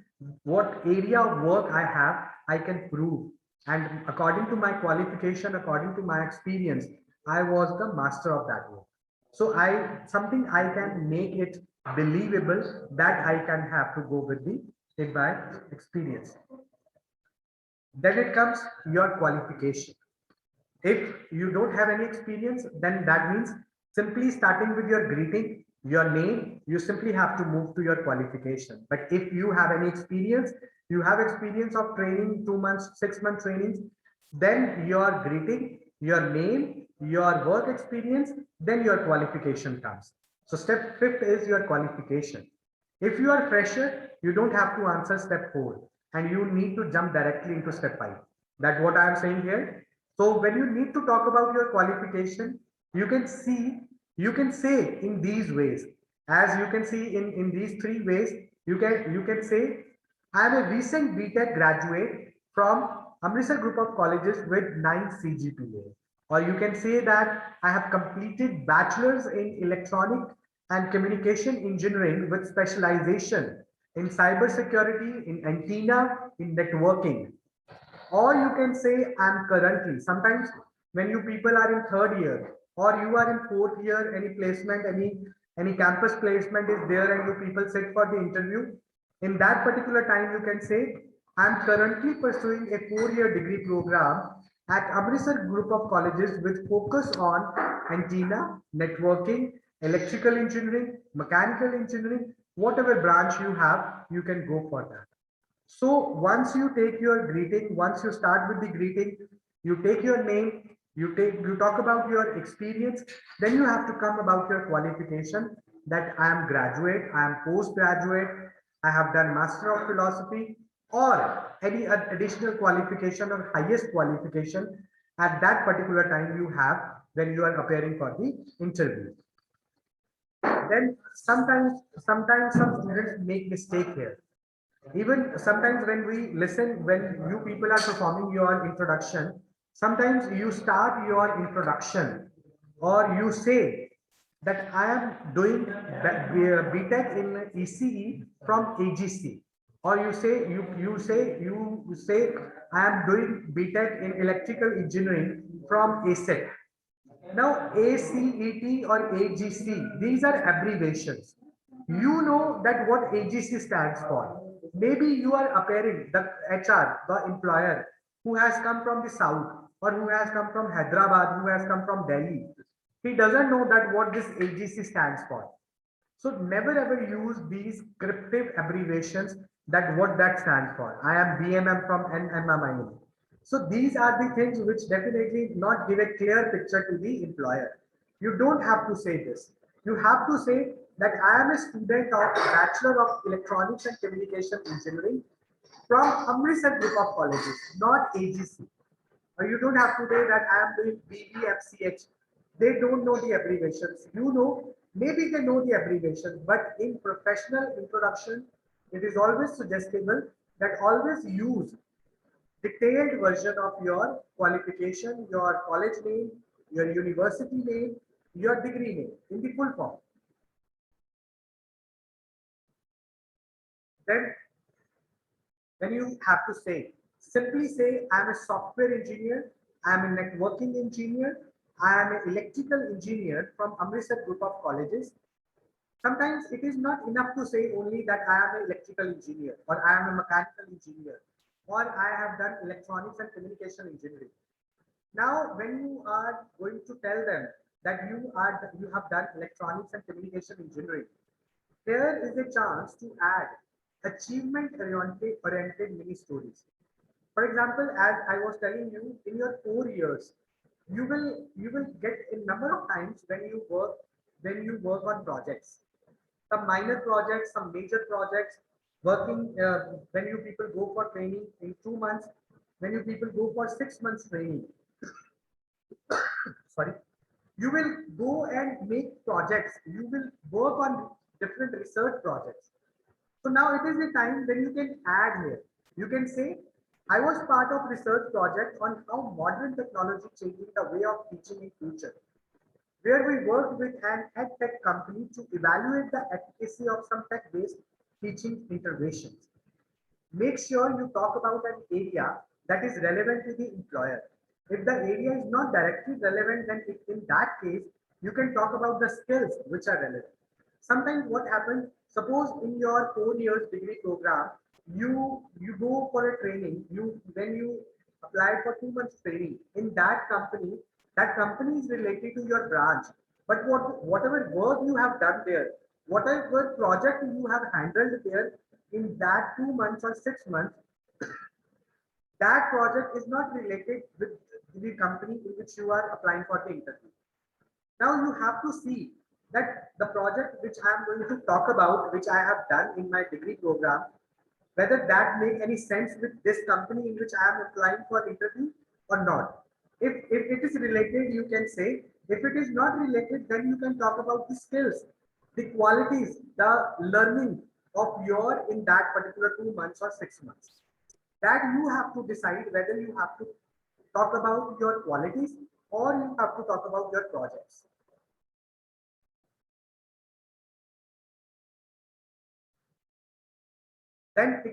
what area of work I have, I can prove. And according to my qualification, according to my experience, I was the master of that work. So something I can make it believable that I can have to go with the in my experience. Then it comes your qualification. If you don't have any experience, then that means simply starting with your greeting, your name, you simply have to move to your qualification. But if you have any experience, you have experience of training, 2 months, 6 month trainings, then your greeting, your name, your work experience, then your qualification comes. So step fifth is your qualification. If you are fresher, you don't have to answer step 4 and you need to jump directly into step 5. That's what I am saying here. So when you need to talk about your qualification, you can see, you can say in these ways. As you can see in these 3 ways, you can say, I am a recent BTech graduate from Amritsar group of colleges with 9 CGPA. Or you can say that I have completed bachelor's in electronic and communication engineering with specialization in cybersecurity, in antenna, in networking. Or you can say I'm currently. Sometimes when you people are in third year or you are in fourth year, any placement, any campus placement is there and you people sit for the interview. In that particular time, you can say I'm currently pursuing a 4-year degree program at Amritsar group of colleges with focus on antenna, networking, electrical engineering, mechanical engineering, whatever branch you have, you can go for that. So once you take your greeting, once you start with the greeting, you take your name, you talk about your experience, then you have to come about your qualification that I am graduate, I am postgraduate, I have done Master of Philosophy or any additional qualification or highest qualification at that particular time you have when you are appearing for the interview. Then sometimes some students make mistake here. Even sometimes when we listen, when you people are performing your introduction, sometimes you start your introduction or you say that I am doing BTech in ECE from AGC, or you say I am doing BTech in electrical engineering from ASET. Now, ACET or AGC, these are abbreviations. You know that what AGC stands for. Maybe you are appearing the HR, the employer who has come from the south or who has come from Hyderabad, who has come from Delhi. He doesn't know that what this AGC stands for. So never ever use these cryptic abbreviations that what that stands for. I am BMM from NMMI. So these are the things which definitely not give a clear picture to the employer. You don't have to say this. You have to say that I am a student of Bachelor of Electronics and Communication Engineering from Amritsar group of colleges, not AGC. Or you don't have to say that I am doing BBFCH. They don't know the abbreviations. You know, maybe they know the abbreviations, but in professional introduction, it is always suggestible that always use detailed version of your qualification, your college name, your university name, your degree name in the full form. Then when you have to say, simply say, I'm a software engineer, I'm a networking engineer, I am an electrical engineer from Amritsar group of colleges. Sometimes it is not enough to say only that I am an electrical engineer or I am a mechanical engineer or I have done electronics and communication engineering. Now, when you are going to tell them that you have done electronics and communication engineering, there is a chance to add achievement-oriented mini stories. For example, as I was telling you, in your 4 years, you will get a number of times when you work on projects, some minor projects, some major projects, working when you people go for training in 2 months, when you people go for 6 months training. Sorry, you will go and make projects. You will work on different research projects. So now it is the time when you can add here. You can say, I was part of research project on how modern technology changing the way of teaching in future, where we worked with an edtech company to evaluate the efficacy of some tech-based teaching interventions. Make sure you talk about an area that is relevant to the employer. If the area is not directly relevant, then in that case, you can talk about the skills which are relevant. Sometimes what happens, suppose in your 4 years degree program, you go for a training, when you apply for 2 months training in that company is related to your branch. But whatever work you have done there, whatever project you have handled there in that 2 months or 6 months, that project is not related with the company in which you are applying for the interview. Now you have to see that the project which I am going to talk about, which I have done in my degree program, whether that make any sense with this company in which I am applying for interview or not. If it is related, you can say. If it is not related, then you can talk about the skills, the qualities, the learning of your in that particular 2 months or 6 months. That you have to decide whether you have to talk about your qualities or you have to talk about your projects. Then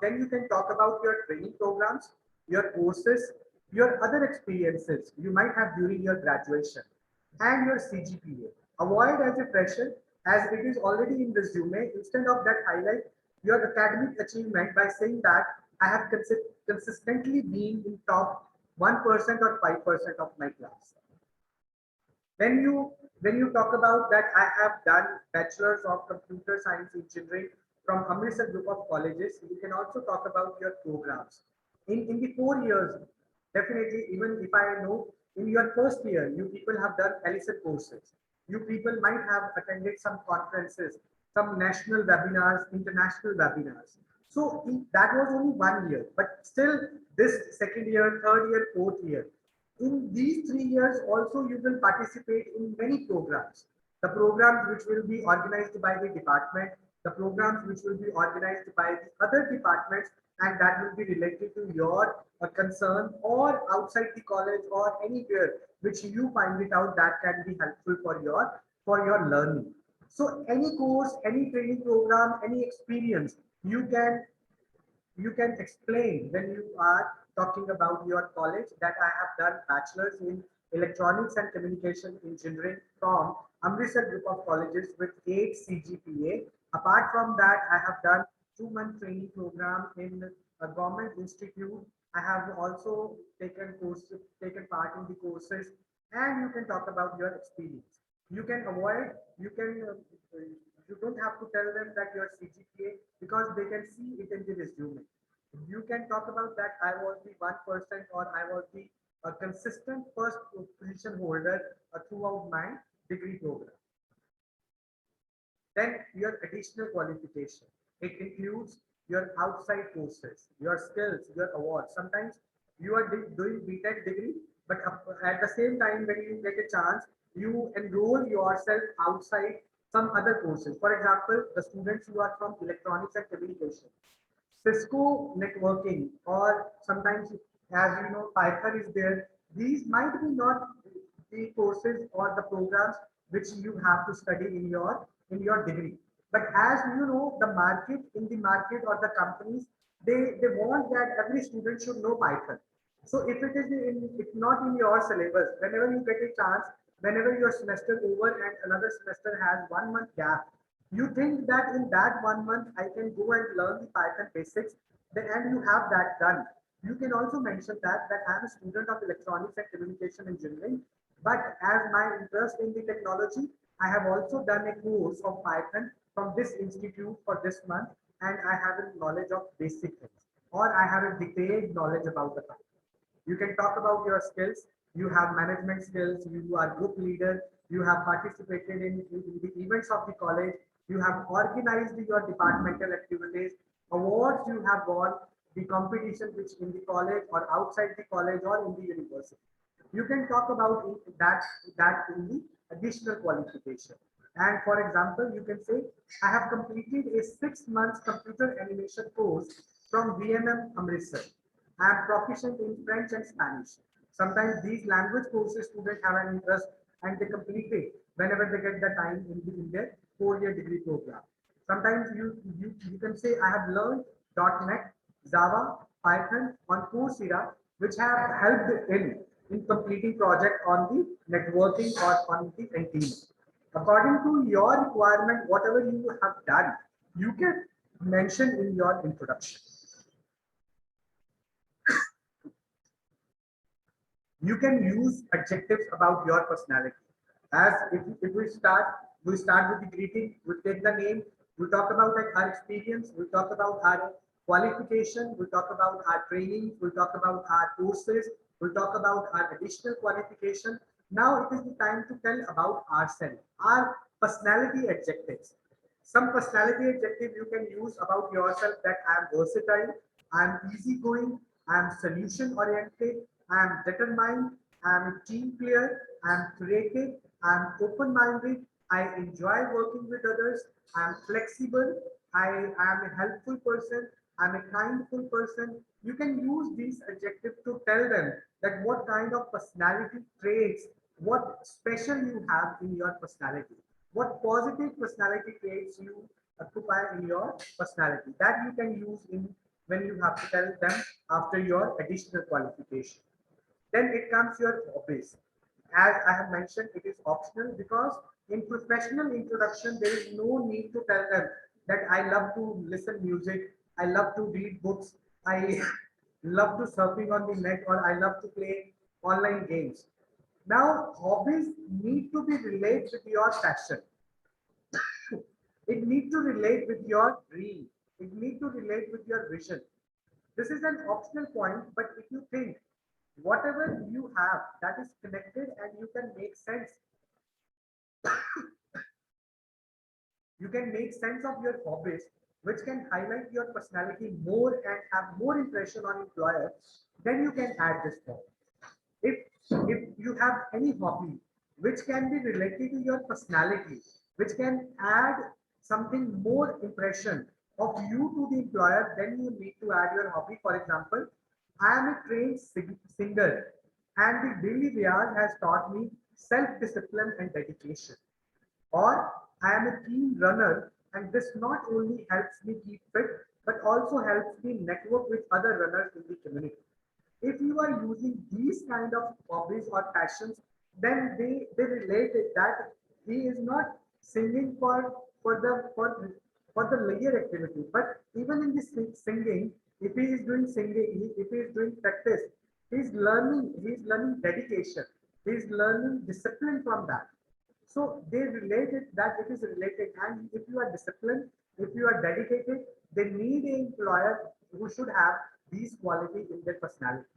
then you can talk about your training programs, your courses, your other experiences you might have during your graduation, and your CGPA. Avoid as a fresher, as it is already in resume. Instead of that, highlight your academic achievement by saying that I have consistently been in top 1% or 5% of my class. When you talk about that, I have done bachelor's of computer science engineering from Amritsar group of colleges. You can also talk about your programs. In the 4 years, definitely, even if I know in your first year, you people have done Ellison courses. You people might have attended some conferences, some national webinars, international webinars. So that was only 1 year, but still this second year, third year, fourth year, in these 3 years also you will participate in many programs. The programs which will be organized by the department, the programs which will be organized by the other departments, and that will be related to your concern or outside the college or anywhere which you find it out that can be helpful for your learning. So any course, any training program, any experience you can explain when you are talking about your college that I have done bachelor's in electronics and communication engineering from Amritsar group of colleges with 8 CGPA. Apart from that, I have done 2-month training program in a government institute. I have also taken part in the courses, and you can talk about your experience. You can avoid, you don't have to tell them that your CGPA because they can see it in the resume. You can talk about that I was the 1% or I was the consistent first position holder throughout my degree program. Then your additional qualification. It includes your outside courses, your skills, your awards. Sometimes you are doing BTech degree, but at the same time, when you get a chance, you enroll yourself outside some other courses. For example, the students who are from electronics and communication, Cisco networking, or sometimes, as you know, Python is there. These might be not the courses or the programs which you have to study in your degree. But as you know, the market or the companies, they want that every student should know Python. So if not in your syllabus, whenever you get a chance, whenever your semester over and another semester has 1 month gap, you think that in that 1 month I can go and learn the Python basics, then and you have that done. You can also mention that I'm a student of electronics and communication engineering, but as my interest in the technology, I have also done a course of Python from this institute for this month, and I have a knowledge of basic things, or I have a detailed knowledge about the Python. You can talk about your skills. You have management skills. You are group leader. You have participated in the events of the college. You have organized your departmental activities, awards you have won, the competition which in the college or outside the college or in the university. You can talk about that in the additional qualification. And for example, you can say, I have completed a 6 months computer animation course from VMM Amritsar. I am proficient in French and Spanish. Sometimes these language courses students have an interest and they complete it whenever they get the time in their 4-year degree program. Sometimes you can say I have learned .NET, Java, Python on Coursera, which have helped in completing project on the networking or on the antenna. According to your requirement, whatever you have done, you can mention in your introduction. You can use adjectives about your personality. As if we start with the greeting, we take the name, we talk about like our experience, we talk about our qualification, we talk about our training, we talk about our courses, we talk about our additional qualification. Now it is the time to tell about ourselves, our personality adjectives. Some personality adjective you can use about yourself, that I am versatile, I am easygoing, I am solution oriented, I am determined, I am a team player, I am creative, I am open minded, I enjoy working with others, I am flexible, I am a helpful person, I am a kindful person. You can use these adjectives to tell them that what kind of personality traits, what special you have in your personality, what positive personality traits you occupy in your personality, that you can use in when you have to tell them after your additional qualification. Then it comes your hobbies. As I have mentioned, it is optional because in professional introduction, there is no need to tell them that I love to listen music, I love to read books, I love to surfing on the net, or I love to play online games. Now, hobbies need to be related with your passion. It need to relate with your dream. It need to relate with your vision. This is an optional point, but if you think whatever you have that is connected and you can make sense, you can make sense of your hobbies, which can highlight your personality more and have more impression on employer, then you can add this point. If you have any hobby which can be related to your personality, which can add something more impression of you to the employer, then you need to add your hobby. For example, I am a trained singer, and the daily riyaz has taught me self-discipline and dedication. Or I am a keen runner, and this not only helps me keep fit, but also helps me network with other runners in the community. If you are using these kind of hobbies or passions, then they relate it that he is not singing for the leisure activity, but even in this singing, if he is doing singing, if he is doing practice, he's learning dedication, he's learning discipline from that. So they related that it is related, and if you are disciplined, if you are dedicated, they need an employer who should have these qualities in their personality.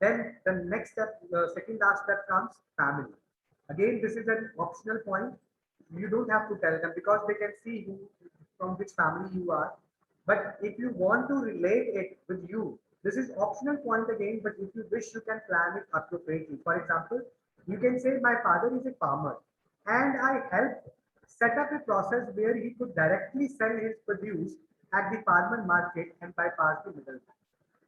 Then the next step, the second last step comes family. Again, this is an optional point. You don't have to tell them because they can see who, from which family you are. But if you want to relate it with you, this is optional point again. But if you wish, you can plan it appropriately. For example, you can say my father is a farmer, and I helped set up a process where he could directly sell his produce at the farmer market and bypass the middleman.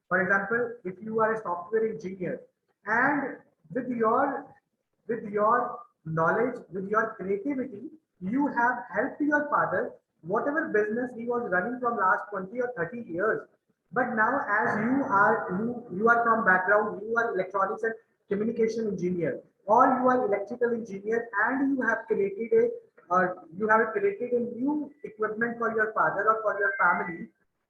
For example, if you are a software engineer and with your with your knowledge, with your creativity, you have helped your father, whatever business he was running from last 20 or 30 years. But now as you are from background, you are electronics and communication engineer, or you are electrical engineer, and you have created a new equipment for your father or for your family,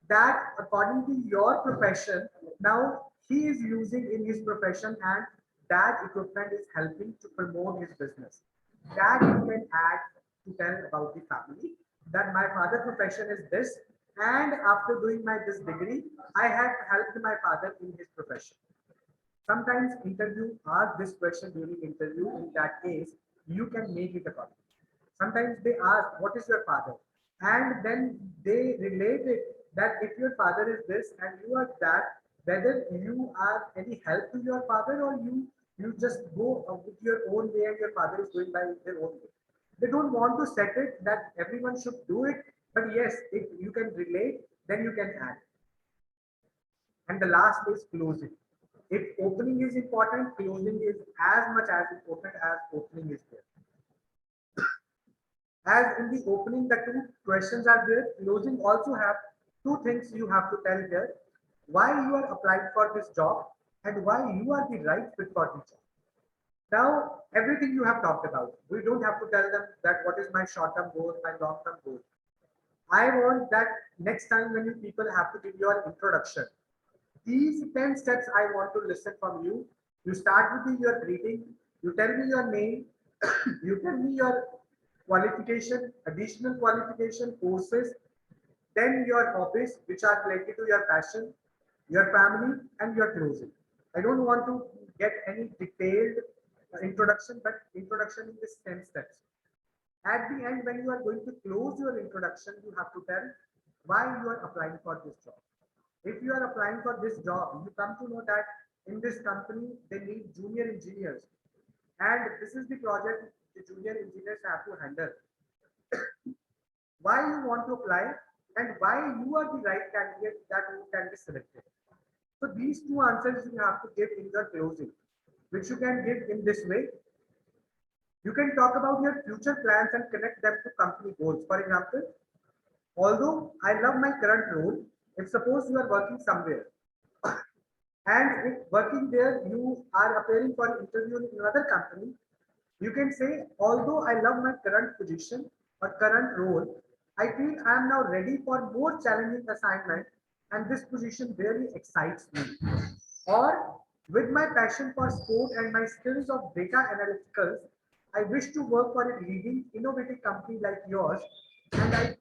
that according to your profession, now he is using in his profession, and that equipment is helping to promote his business. That you can add to tell about the family, that my father profession is this, and after doing my this degree, I have helped my father in his profession. Sometimes interview ask this question during interview. In that case, you can make it a comment. Sometimes they ask, what is your father? And then they relate it that if your father is this and you are that, whether you are any help to your father, or you just go with your own way and your father is going by their own way. They don't want to set it that everyone should do it, but yes, if you can relate, then you can add. And the last is closing. If opening is important, closing is as much as important as opening is there. As in the opening, the two questions are there. Closing also have two things you have to tell here: why you are applied for this job and why you are the right fit for the job. Now, everything you have talked about, we don't have to tell them that what is my short-term goal, my long-term goal. I want that next time when you people have to give your introduction, these 10 steps I want to listen from you. You start with your greeting, you tell me your name, you tell me your qualification, additional qualification, courses, then your hobbies, which are related to your passion, your family, and your closing. I don't want to get any detailed introduction, but introduction in this 10 steps. At the end, when you are going to close your introduction, you have to tell why you are applying for this job. If you are applying for this job, you come to know that in this company, they need junior engineers. And this is the project the junior engineers have to handle. Why you want to apply and why you are the right candidate that you can be selected. So these two answers you have to give in your closing, which you can give in this way. You can talk about your future plans and connect them to company goals. For example, although I love my current role, if suppose you are working somewhere and if working there you are appearing for interview in another company, you can say, although I love my current position or current role, I feel I am now ready for more challenging assignment and this position really excites me. Or with my passion for sport and my skills of data analyticals, I wish to work for a leading innovative company like yours and I believe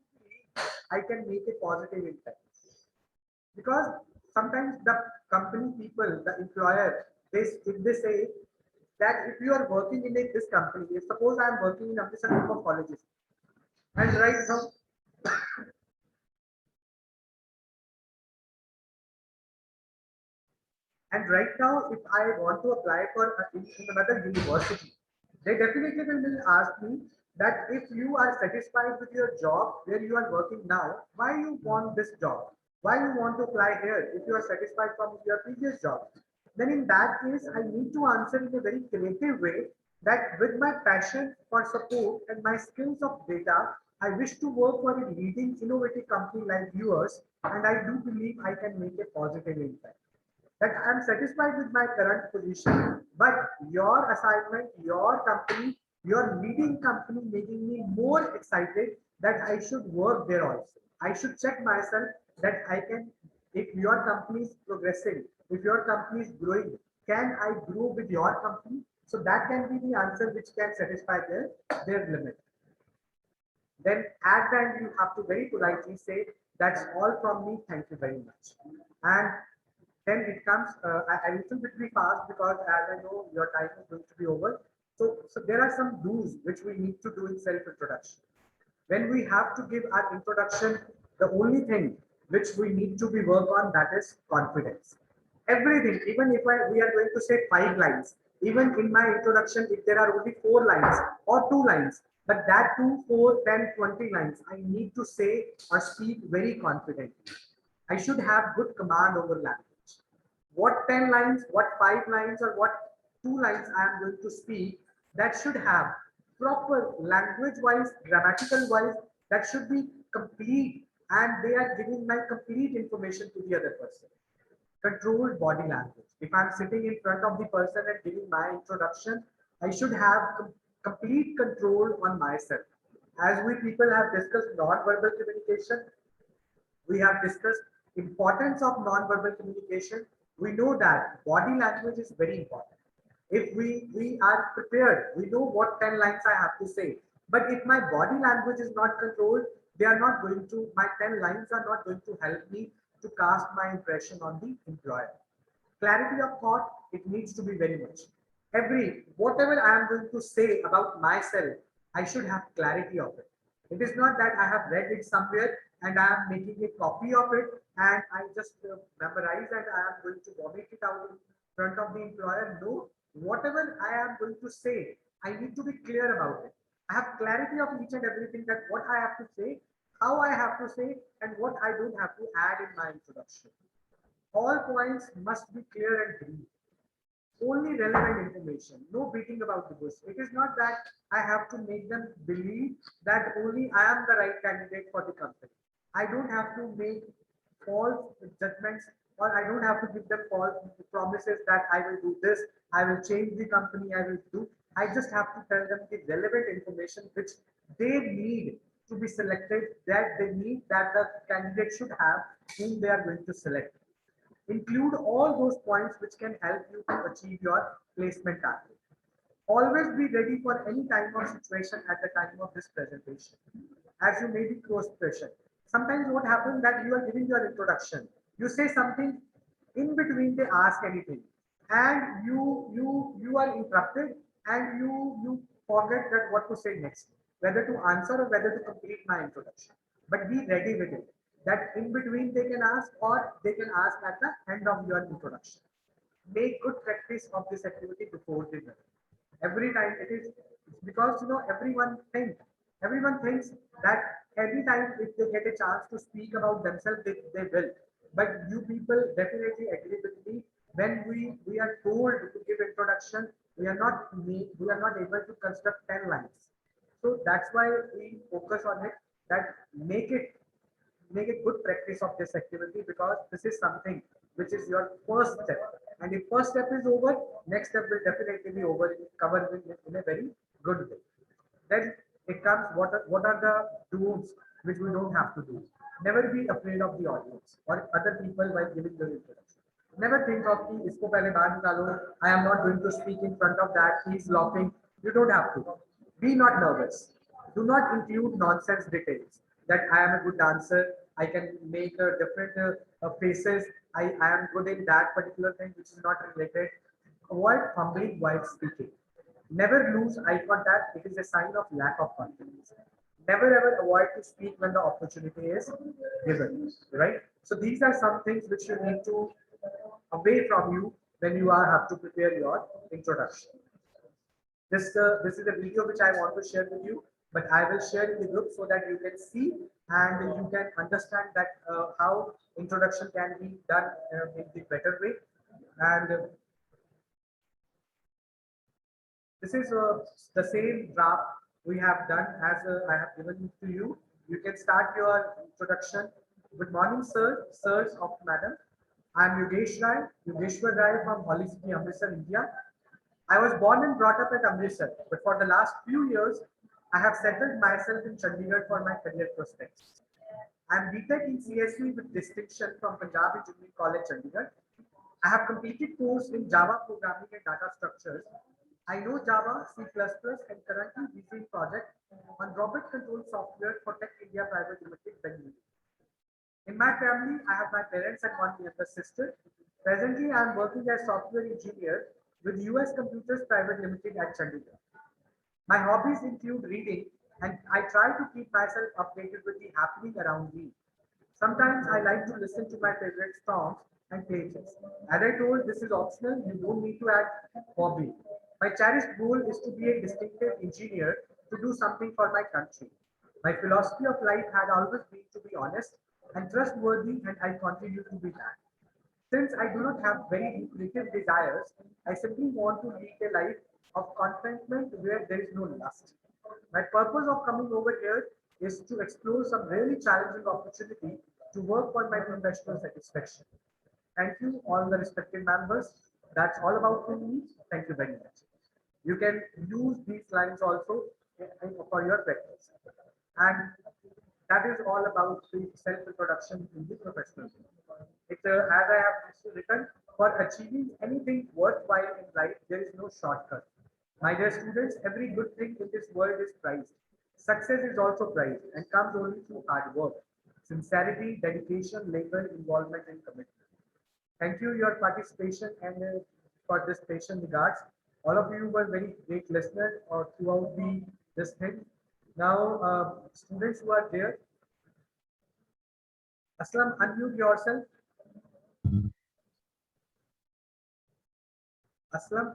I can make a positive impact. Because sometimes the company people, the employer, if they say that if you are working in this company, if suppose I am working in Amritsar group of colleges, and right now, if I want to apply for in another university, they definitely will ask me that if you are satisfied with your job where you are working now, why you want this job? Why you want to apply here if you are satisfied from your previous job? Then in that case, I need to answer in a very creative way that with my passion for support and my skills of data, I wish to work for a leading innovative company like yours, and I do believe I can make a positive impact. That I'm satisfied with my current position, but your assignment, your company, your leading company making me more excited that I should work there also. I should check myself that I can, if your company is progressing, if your company is growing, can I grow with your company? So that can be the answer which can satisfy their limit. Then at the end, you have to very politely say, that's all from me. Thank you very much. And then it comes, I little bit be fast because as I know your time is going to be over. So there are some do's which we need to do in self-introduction. When we have to give our introduction, the only thing which we need to be work on, that is confidence. Everything, even if we are going to say 5 lines, even in my introduction, if there are only 4 lines or 2 lines, but that 2, 4, 10, 20 lines, I need to say or speak very confidently. I should have good command over language. What 10 lines, what 5 lines, or what 2 lines I am going to speak, that should have proper language wise, grammatical wise, that should be complete, and they are giving my complete information to the other person. Controlled body language. If I'm sitting in front of the person and giving my introduction, I should have complete control on myself. As we people have discussed non-verbal communication, we have discussed importance of non-verbal communication. We know that body language is very important. If we are prepared, we know what 10 lines I have to say. But if my body language is not controlled, they are not going to, my 10 lines are not going to help me to cast my impression on the employer. Clarity of thought, it needs to be very much. Whatever I am going to say about myself, I should have clarity of it. It is not that I have read it somewhere and I am making a copy of it and I just memorize and I am going to vomit it out in front of the employer. No, whatever I am going to say, I need to be clear about it. I have clarity of each and everything, that what I have to say, how I have to say, and what I don't have to add in my introduction. All points must be clear and brief. Only relevant information, no beating about the bush. It is not that I have to make them believe that only I am the right candidate for the company. I don't have to make false judgments, or I don't have to give them false promises that I will do this, I will change the company, I will do. I just have to tell them the relevant information which they need to be selected, that they need, that the candidate should have, whom they are going to select. Include all those points which can help you to achieve your placement target. Always be ready for any type of situation at the time of this presentation, as you may be close pressure. Sometimes what happens that you are giving your introduction, you say something, in between they ask anything, and you are interrupted, and you forget that what to say next, whether to answer or whether to complete my introduction. But be ready with it. That in between they can ask or they can ask at the end of your introduction. Make good practice of this activity before the dinner. Every time it is it's because everyone thinks that every time if they get a chance to speak about themselves, they will. But you people definitely agree with me when we are told to give introduction, we are not able to construct 10 lines. So that's why we focus on it that make a good practice of this activity because this is something which is your first step. And if first step is over, next step will definitely be over covered in a very good way. Then it comes what are the do's which we don't have to do. Never be afraid of the audience or other people while giving the introduction. Never think of कि इसको पहले बाहर निकालो. I am not going to speak in front of that. He is laughing. You don't have to. Be not nervous. Do not include nonsense details that I am a good dancer. I can make different faces. I am good in that particular thing which is not related. Avoid fumbling while speaking. Never lose eye contact. It is a sign of lack of confidence. Never ever avoid to speak when the opportunity is given. Right. So these are some things which you need to away from you when you are have to prepare your introduction. This is a video which I want to share with you, but I will share in the group so that you can see and you can understand that how introduction can be done in the better way. And this is the same draft we have done as I have given it to you. You can start your introduction. Good morning, sir, sirs of madam. I am Yogeshwar Rai from Holy City, Amritsar, India. I was born and brought up at Amritsar, but for the last few years, I have settled myself in Chandigarh for my career prospects. I am BTech in CSE with distinction from Punjab Engineering College, Chandigarh. I have completed course in Java programming and data structures. I know Java, C++, and currently busy in project on robot control software for Tech India Private Limited, Bengaluru. In my family, I have my parents and one younger sister. Presently, I am working as software engineer with US Computers Private Limited at Chandigarh. My hobbies include reading, and I try to keep myself updated with the happening around me. Sometimes I like to listen to my favorite songs and play chess. As I told, this is optional. You don't need to add hobby. My cherished goal is to be a distinctive engineer to do something for my country. My philosophy of life had always been to be honest and trustworthy, and I continue to be that. Since I do not have very lucrative desires, I simply want to lead a life of contentment where there is no lust. My purpose of coming over here is to explore some really challenging opportunity to work for my professional satisfaction. Thank you, all the respected members. That's all about from me. Thank you very much. You can use these lines also for your practice. And that is all about the self-introduction in the professional field. As I have written, for achieving anything worthwhile in life, there is no shortcut. My dear students, every good thing in this world is prized. Success is also prized and comes only through hard work, sincerity, dedication, labor, involvement, and commitment. Thank you your participation and for this patient regards. All of you were very great listeners throughout the this thing. Now, students who are there, Aslam, unmute yourself. Aslam,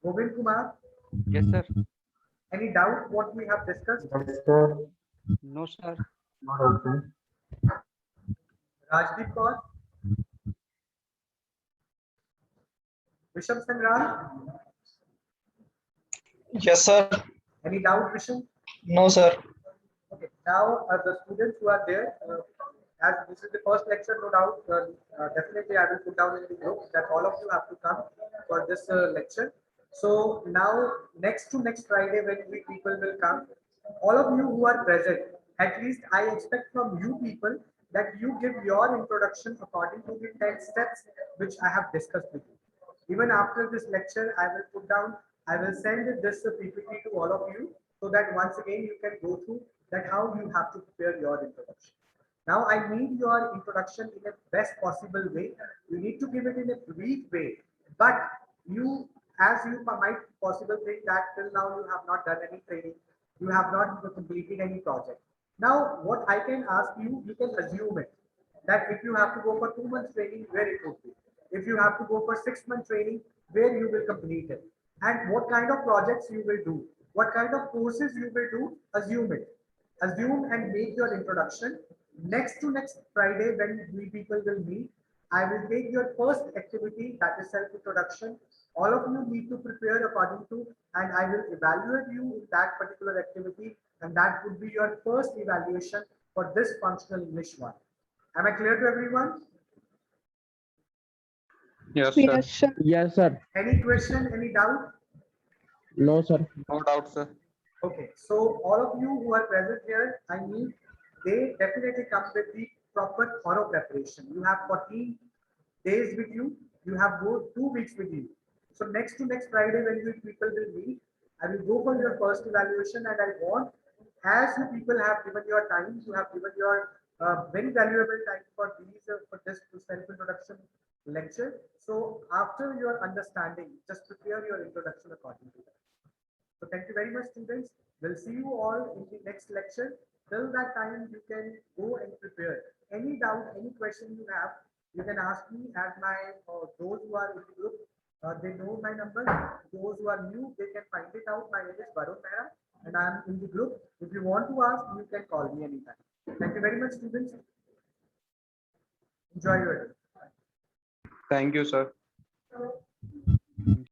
Govind Kumar, Yes, sir. any doubt what we have discussed? Yes, sir. No, sir. Not open. Rajdeep Kaur, Visham Sangram, Yes, sir. any doubt, Visham? No, sir. Okay, now the students who are there, as this is the first lecture, no doubt, definitely I will put down in the group that all of you have to come for this lecture. So now, next to next Friday, when we people will come, all of you who are present, at least I expect from you people that you give your introduction according to the 10 steps which I have discussed with you. Even after this lecture, I will put down, I will send this PPT to all of you so that once again you can go through that how you have to prepare your introduction. Now I need your introduction in a best possible way. You need to give it in a brief way, but you, as you might possible think that till now you have not done any training, you have not completed any project. Now, what I can ask you, you can assume it that if you have to go for 2 months training, where it would be. If you have to go for 6 month training, where you will complete it. And what kind of projects you will do. What kind of courses you will do, assume it. Assume and make your introduction. Next to next Friday, when we people will meet, I will take your first activity, that is self-introduction. All of you need to prepare according to, and I will evaluate you in that particular activity, and that would be your first evaluation for this functional English one. Am I clear to everyone? Yes, sir. Yes, sir. Yes, sir. Any question, any doubt? No, sir. No doubt, sir. Okay, so all of you who are present here, I need, they definitely come with the proper thorough preparation. You have 14 days with you, you have 2 weeks with you. So next to next Friday when you people will meet, I will go for your first evaluation, and I want, as you people have given your time, you have given your very valuable time for these for this self-introduction lecture. So after your understanding, just prepare your introduction according to that. So thank you very much, students. We'll see you all in the next lecture. Till that time, you can go and prepare. Any doubt, any question you have, you can ask me as my, those who are in the group, they know my number. Those who are new, they can find it out. My name is Varun Mehra and I'm in the group. If you want to ask, you can call me anytime. Thank you very much, students. Enjoy your day. Thank you, sir.